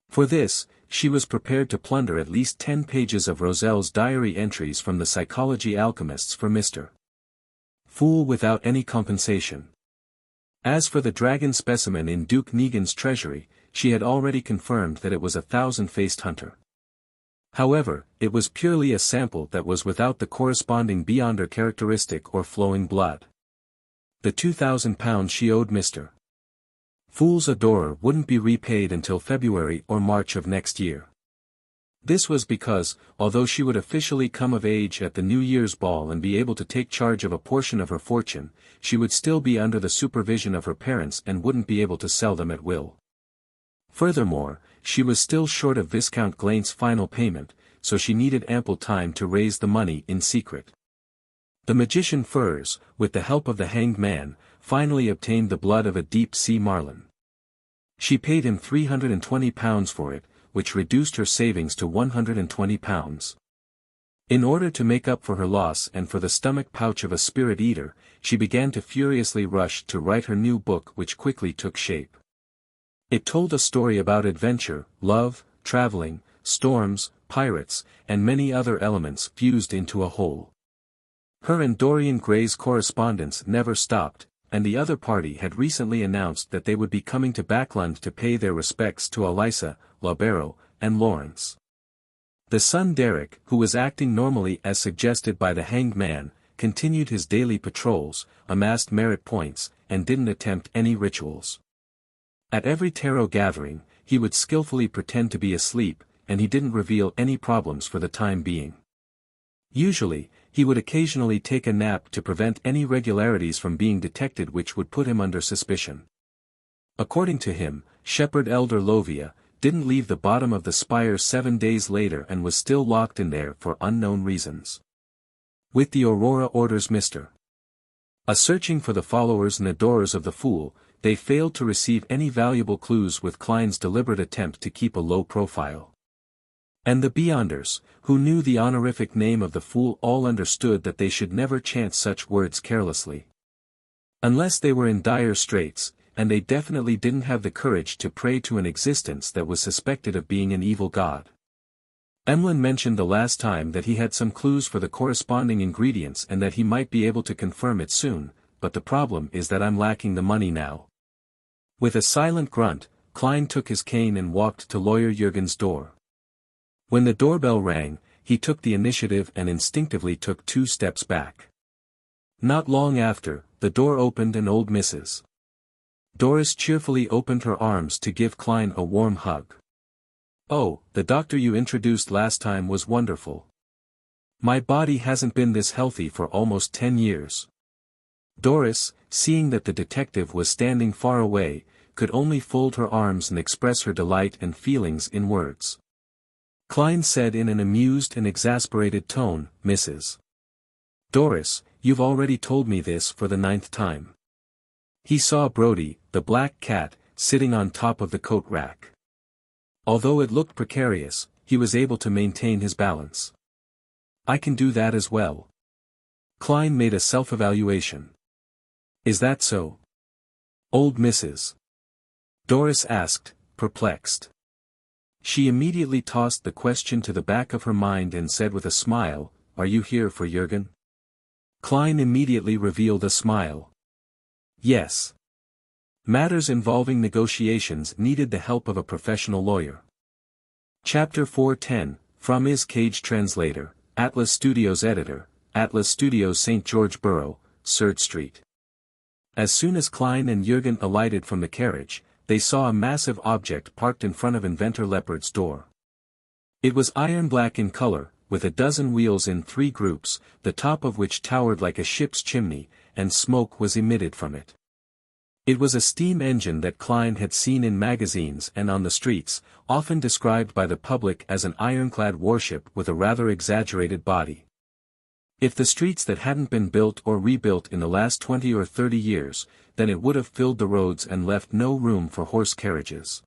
For this, she was prepared to plunder at least 10 pages of Roselle's diary entries from the psychology alchemists for Mr. Fool without any compensation. As for the dragon specimen in Duke Negan's treasury, she had already confirmed that it was a thousand-faced hunter. However, it was purely a sample that was without the corresponding Beyonder characteristic or flowing blood. The £2,000 she owed Mr. Fool's adorer wouldn't be repaid until February or March of next year. This was because, although she would officially come of age at the New Year's ball and be able to take charge of a portion of her fortune, she would still be under the supervision of her parents and wouldn't be able to sell them at will. Furthermore, she was still short of Viscount Glaine's final payment, so she needed ample time to raise the money in secret. The magician Furs, with the help of the hanged man, finally obtained the blood of a deep-sea marlin. She paid him £320 for it, which reduced her savings to £120. In order to make up for her loss and for the stomach pouch of a spirit eater, she began to furiously rush to write her new book, which quickly took shape. It told a story about adventure, love, traveling, storms, pirates, and many other elements fused into a whole. Her and Dorian Gray's correspondence never stopped, and the other party had recently announced that they would be coming to Backlund to pay their respects to Elisa, Labero, and Lawrence. The son Derek, who was acting normally as suggested by the hanged man, continued his daily patrols, amassed merit points, and didn't attempt any rituals. At every tarot gathering, he would skillfully pretend to be asleep, and he didn't reveal any problems for the time being. Usually, he would occasionally take a nap to prevent any irregularities from being detected which would put him under suspicion. According to him, Shepherd Elder Lovia didn't leave the bottom of the spire 7 days later and was still locked in there for unknown reasons. With the Aurora Order's Mr. A searching for the followers and adorers of the Fool, they failed to receive any valuable clues with Klein's deliberate attempt to keep a low profile. And the Beyonders, who knew the honorific name of the Fool, all understood that they should never chant such words carelessly. Unless they were in dire straits, and they definitely didn't have the courage to pray to an existence that was suspected of being an evil god. Emlyn mentioned the last time that he had some clues for the corresponding ingredients and that he might be able to confirm it soon, but the problem is that I'm lacking the money now. With a silent grunt, Klein took his cane and walked to Lawyer Jurgen's door. When the doorbell rang, he took the initiative and instinctively took 2 steps back. Not long after, the door opened and old Mrs. Doris cheerfully opened her arms to give Klein a warm hug. "Oh, the doctor you introduced last time was wonderful. My body hasn't been this healthy for almost 10 years. Doris, seeing that the detective was standing far away, could only fold her arms and express her delight and feelings in words. Klein said in an amused and exasperated tone, "Mrs. Doris, you've already told me this for the 9th time." He saw Brody, the black cat, sitting on top of the coat rack. Although it looked precarious, he was able to maintain his balance. "I can do that as well." Klein made a self-evaluation. "Is that so?" Old Mrs. Doris asked, perplexed. She immediately tossed the question to the back of her mind and said with a smile, "Are you here for Jurgen?" Klein immediately revealed a smile. Yes. Matters involving negotiations needed the help of a professional lawyer. Chapter 410, From Is Cage Translator, Atlas Studios Editor, Atlas Studios St. George Borough, Surd Street. As soon as Klein and Jurgen alighted from the carriage, they saw a massive object parked in front of Inventor Leopard's door. It was iron-black in color, with a dozen wheels in 3 groups, the top of which towered like a ship's chimney, and smoke was emitted from it. It was a steam engine that Klein had seen in magazines and on the streets, often described by the public as an ironclad warship with a rather exaggerated body. If the streets that hadn't been built or rebuilt in the last 20 or 30 years, then it would have filled the roads and left no room for horse carriages.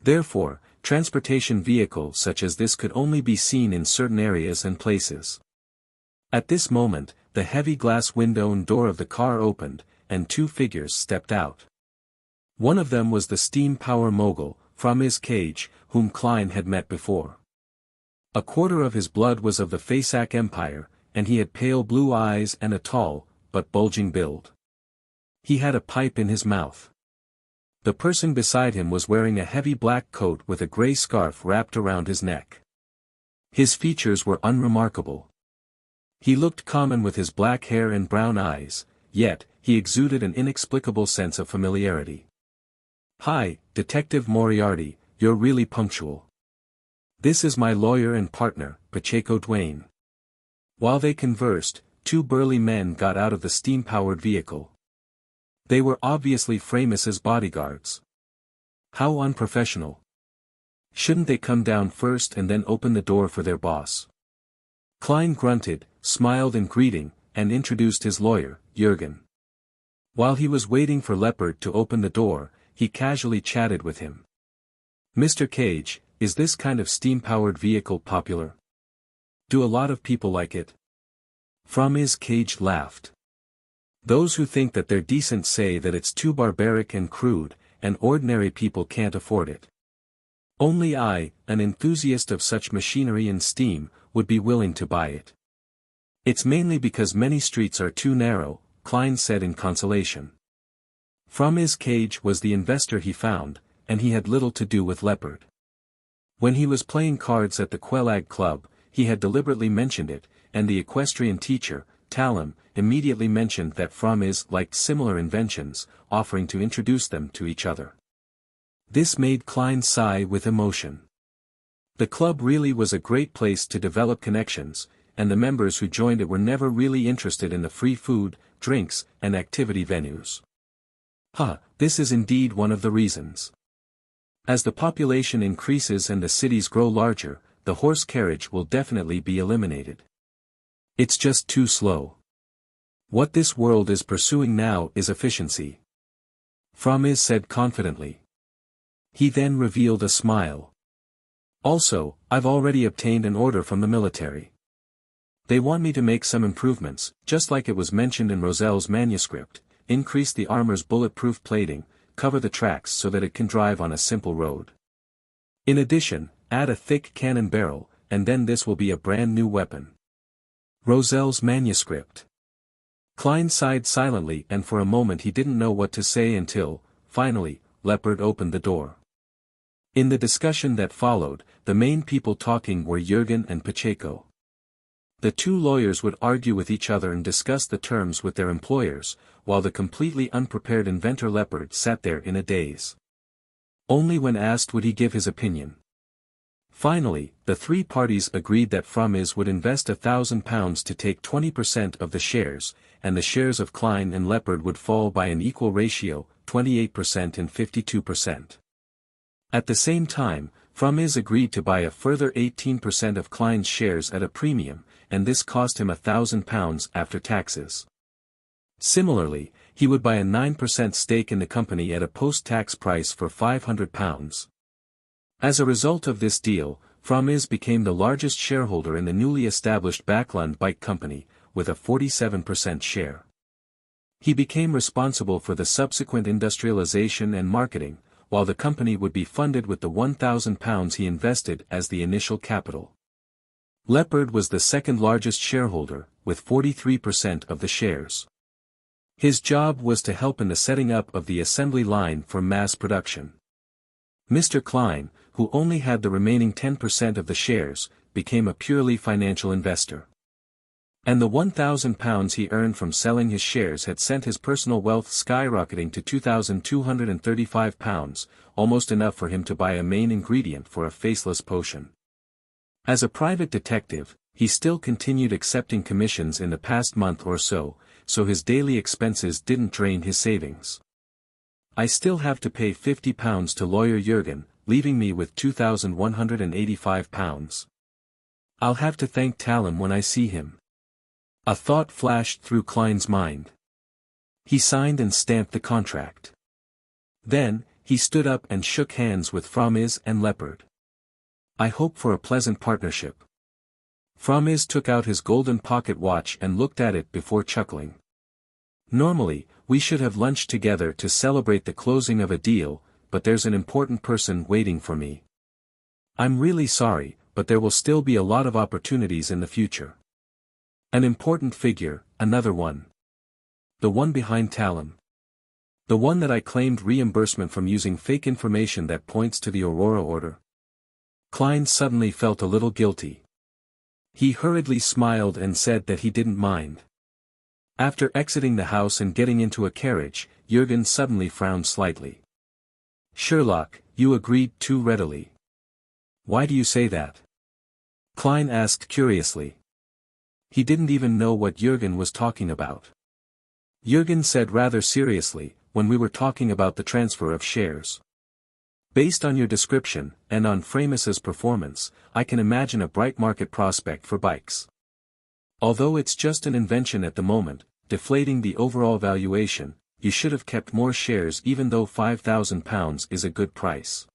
Therefore, transportation vehicles such as this could only be seen in certain areas and places. At this moment, the heavy glass window and door of the car opened, and 2 figures stepped out. One of them was the steam power mogul, From Is Cage, whom Klein had met before. A quarter of his blood was of the Fasak Empire, and he had pale blue eyes and a tall, but bulging build. He had a pipe in his mouth. The person beside him was wearing a heavy black coat with a grey scarf wrapped around his neck. His features were unremarkable. He looked common with his black hair and brown eyes, yet, he exuded an inexplicable sense of familiarity. "Hi, Detective Moriarty, you're really punctual." This is my lawyer and partner, Pacheco Duane. While they conversed, two burly men got out of the steam-powered vehicle. They were obviously Framus's bodyguards. How unprofessional. Shouldn't they come down first and then open the door for their boss? Klein grunted, smiled in greeting, and introduced his lawyer, Jürgen. While he was waiting for Leopard to open the door, he casually chatted with him. "Mr. Cage, is this kind of steam-powered vehicle popular? Do a lot of people like it?" Framus Cage laughed. "Those who think that they're decent say that it's too barbaric and crude, and ordinary people can't afford it. Only I, an enthusiast of such machinery and steam, would be willing to buy it. It's mainly because many streets are too narrow," Klein said in consolation. Framus Cage was the investor he found, and he had little to do with Leopard. When he was playing cards at the Quelag Club, he had deliberately mentioned it, and the equestrian teacher, Talem, immediately mentioned that Framus liked similar inventions, offering to introduce them to each other. This made Klein sigh with emotion. The club really was a great place to develop connections, and the members who joined it were never really interested in the free food, drinks, and activity venues. This is indeed one of the reasons. As the population increases and the cities grow larger, the horse carriage will definitely be eliminated. It's just too slow. What this world is pursuing now is efficiency," Framus said confidently. He then revealed a smile. "Also, I've already obtained an order from the military. They want me to make some improvements, just like it was mentioned in Roselle's manuscript, increase the armor's bulletproof plating, cover the tracks so that it can drive on a simple road. In addition, add a thick cannon barrel, and then this will be a brand new weapon." Roselle's manuscript. Klein sighed silently, and for a moment he didn't know what to say until, finally, Leopard opened the door. In the discussion that followed, the main people talking were Jürgen and Pacheco. The two lawyers would argue with each other and discuss the terms with their employers, while the completely unprepared inventor Leopard sat there in a daze. Only when asked would he give his opinion. Finally, the three parties agreed that Framus would invest £1,000 to take 20% of the shares, and the shares of Klein and Leopard would fall by an equal ratio, 28% and 52%. At the same time, Framus agreed to buy a further 18% of Klein's shares at a premium, and this cost him £1,000 after taxes. Similarly, he would buy a 9% stake in the company at a post-tax price for £500. As a result of this deal, Framus became the largest shareholder in the newly established Backlund Bike Company, with a 47% share. He became responsible for the subsequent industrialization and marketing, while the company would be funded with the £1,000 he invested as the initial capital. Leopard was the second largest shareholder, with 43% of the shares. His job was to help in the setting up of the assembly line for mass production. Mr. Klein, who only had the remaining 10% of the shares, became a purely financial investor. And the £1,000 he earned from selling his shares had sent his personal wealth skyrocketing to £2,235, almost enough for him to buy a main ingredient for a faceless potion. As a private detective, he still continued accepting commissions in the past month or so his daily expenses didn't drain his savings. "I still have to pay £50 to lawyer Jürgen, leaving me with £2,185. I'll have to thank Talem when I see him." A thought flashed through Klein's mind. He signed and stamped the contract. Then, he stood up and shook hands with Framus and Leopard. "I hope for a pleasant partnership." Framus took out his golden pocket watch and looked at it before chuckling. "Normally, we should have lunched together to celebrate the closing of a deal, but there's an important person waiting for me. I'm really sorry, but there will still be a lot of opportunities in the future." An important figure, another one. The one behind Talem. The one that I claimed reimbursement from using fake information that points to the Aurora order. Klein suddenly felt a little guilty. He hurriedly smiled and said that he didn't mind. After exiting the house and getting into a carriage, Jürgen suddenly frowned slightly. "Sherlock, you agreed too readily. Why do you say that? Klein asked curiously. He didn't even know what Jürgen was talking about. Jürgen said rather seriously, when we were talking about the transfer of shares. Based on your description, and on Framus's performance, I can imagine a bright market prospect for bikes. Although it's just an invention at the moment, deflating the overall valuation, you should have kept more shares even though £5,000 is a good price.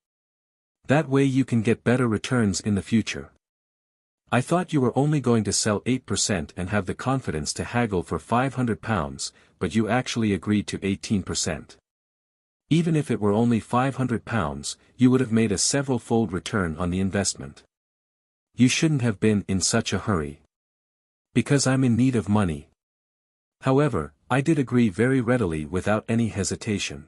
That way you can get better returns in the future. I thought you were only going to sell 8% and have the confidence to haggle for £500, but you actually agreed to 18%. Even if it were only £500, you would have made a several-fold return on the investment. You shouldn't have been in such a hurry. Because I'm in need of money. However, I did agree very readily without any hesitation.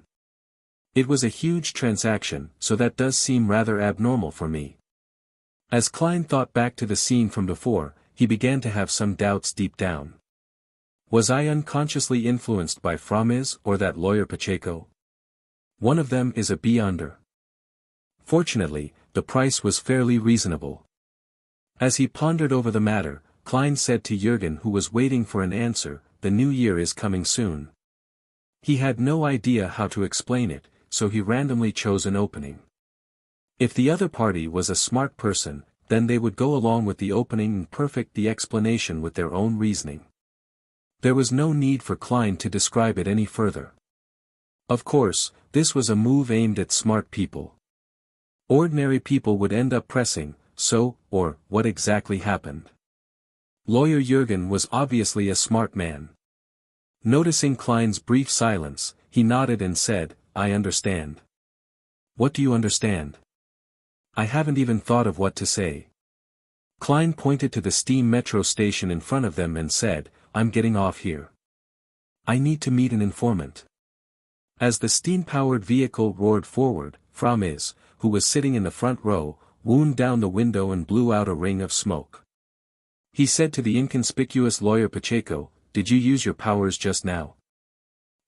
It was a huge transaction, so that does seem rather abnormal for me. As Klein thought back to the scene from before, he began to have some doubts deep down. Was I unconsciously influenced by Framus or that lawyer Pacheco? One of them is a beyonder. Fortunately, the price was fairly reasonable. As he pondered over the matter, Klein said to Jürgen, who was waiting for an answer, "The new year is coming soon." He had no idea how to explain it, so he randomly chose an opening. If the other party was a smart person, then they would go along with the opening and perfect the explanation with their own reasoning. There was no need for Klein to describe it any further. Of course, this was a move aimed at smart people. Ordinary people would end up pressing, so, or, what exactly happened? Lawyer Jürgen was obviously a smart man. Noticing Klein's brief silence, he nodded and said, "I understand." "What do you understand?" "I haven't even thought of what to say." Klein pointed to the steam metro station in front of them and said, "I'm getting off here. I need to meet an informant." As the steam-powered vehicle roared forward, Framus, who was sitting in the front row, wound down the window and blew out a ring of smoke. He said to the inconspicuous lawyer Pacheco, "Did you use your powers just now?"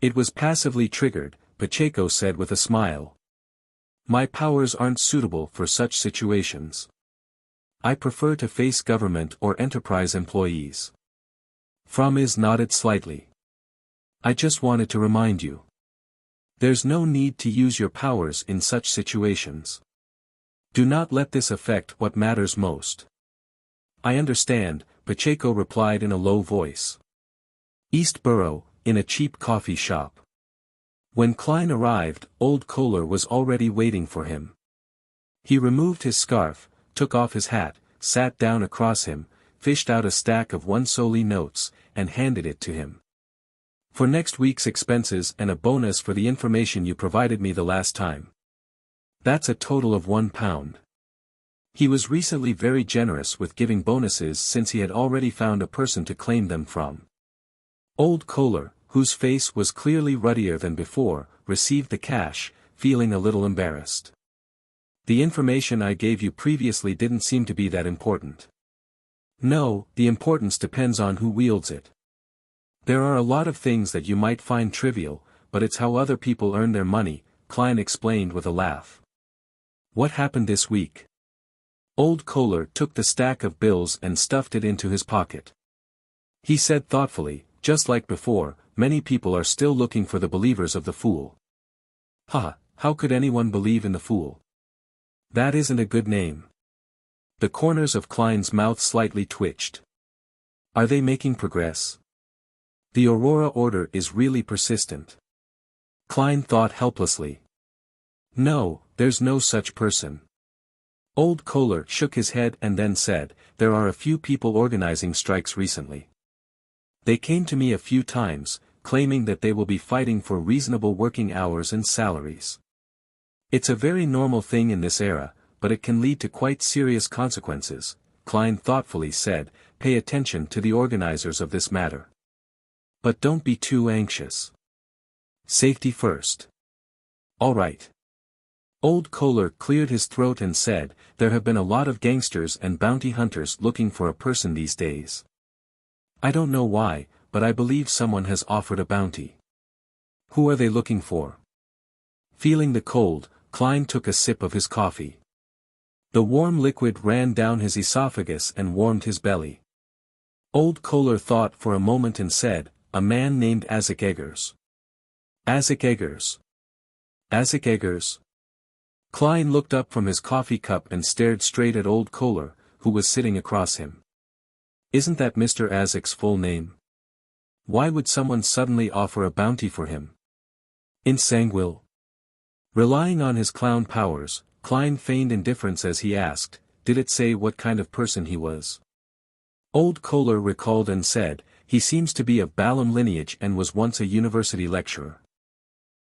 "It was passively triggered," Pacheco said with a smile. "My powers aren't suitable for such situations. I prefer to face government or enterprise employees." Framus nodded slightly. "I just wanted to remind you. There's no need to use your powers in such situations. Do not let this affect what matters most." "I understand," Pacheco replied in a low voice. East Borough, in a cheap coffee shop. When Klein arrived, old Kohler was already waiting for him. He removed his scarf, took off his hat, sat down across him, fished out a stack of 1 soldi notes, and handed it to him. "For next week's expenses and a bonus for the information you provided me the last time. That's a total of £1. He was recently very generous with giving bonuses since he had already found a person to claim them from. Old Kohler, whose face was clearly ruddier than before, received the cash, feeling a little embarrassed. "The information I gave you previously didn't seem to be that important." "No, the importance depends on who wields it. There are a lot of things that you might find trivial, but it's how other people earn their money," Klein explained with a laugh. "What happened this week?" Old Kohler took the stack of bills and stuffed it into his pocket. He said thoughtfully, "Just like before, many people are still looking for the believers of the fool." "Ha, how could anyone believe in the fool? That isn't a good name." The corners of Klein's mouth slightly twitched. "Are they making progress? The Aurora order is really persistent." Klein thought helplessly. "No, there's no such person." Old Kohler shook his head and then said, "There are a few people organizing strikes recently. They came to me a few times, claiming that they will be fighting for reasonable working hours and salaries. It's a very normal thing in this era, but it can lead to quite serious consequences," Klein thoughtfully said. "Pay attention to the organizers of this matter. But don't be too anxious. Safety first." "All right." Old Kohler cleared his throat and said, "There have been a lot of gangsters and bounty hunters looking for a person these days. I don't know why, but I believe someone has offered a bounty." "Who are they looking for?" Feeling the cold, Klein took a sip of his coffee. The warm liquid ran down his esophagus and warmed his belly. Old Kohler thought for a moment and said, "A man named Isaac Eggers." Isaac Eggers. Isaac Eggers. Klein looked up from his coffee cup and stared straight at old Kohler, who was sitting across him. "Isn't that Mr. Isaac's full name? Why would someone suddenly offer a bounty for him?" In Sangwil. Relying on his clown powers, Klein feigned indifference as he asked, "Did it say what kind of person he was?" Old Kohler recalled and said, "He seems to be of Balaam lineage and was once a university lecturer."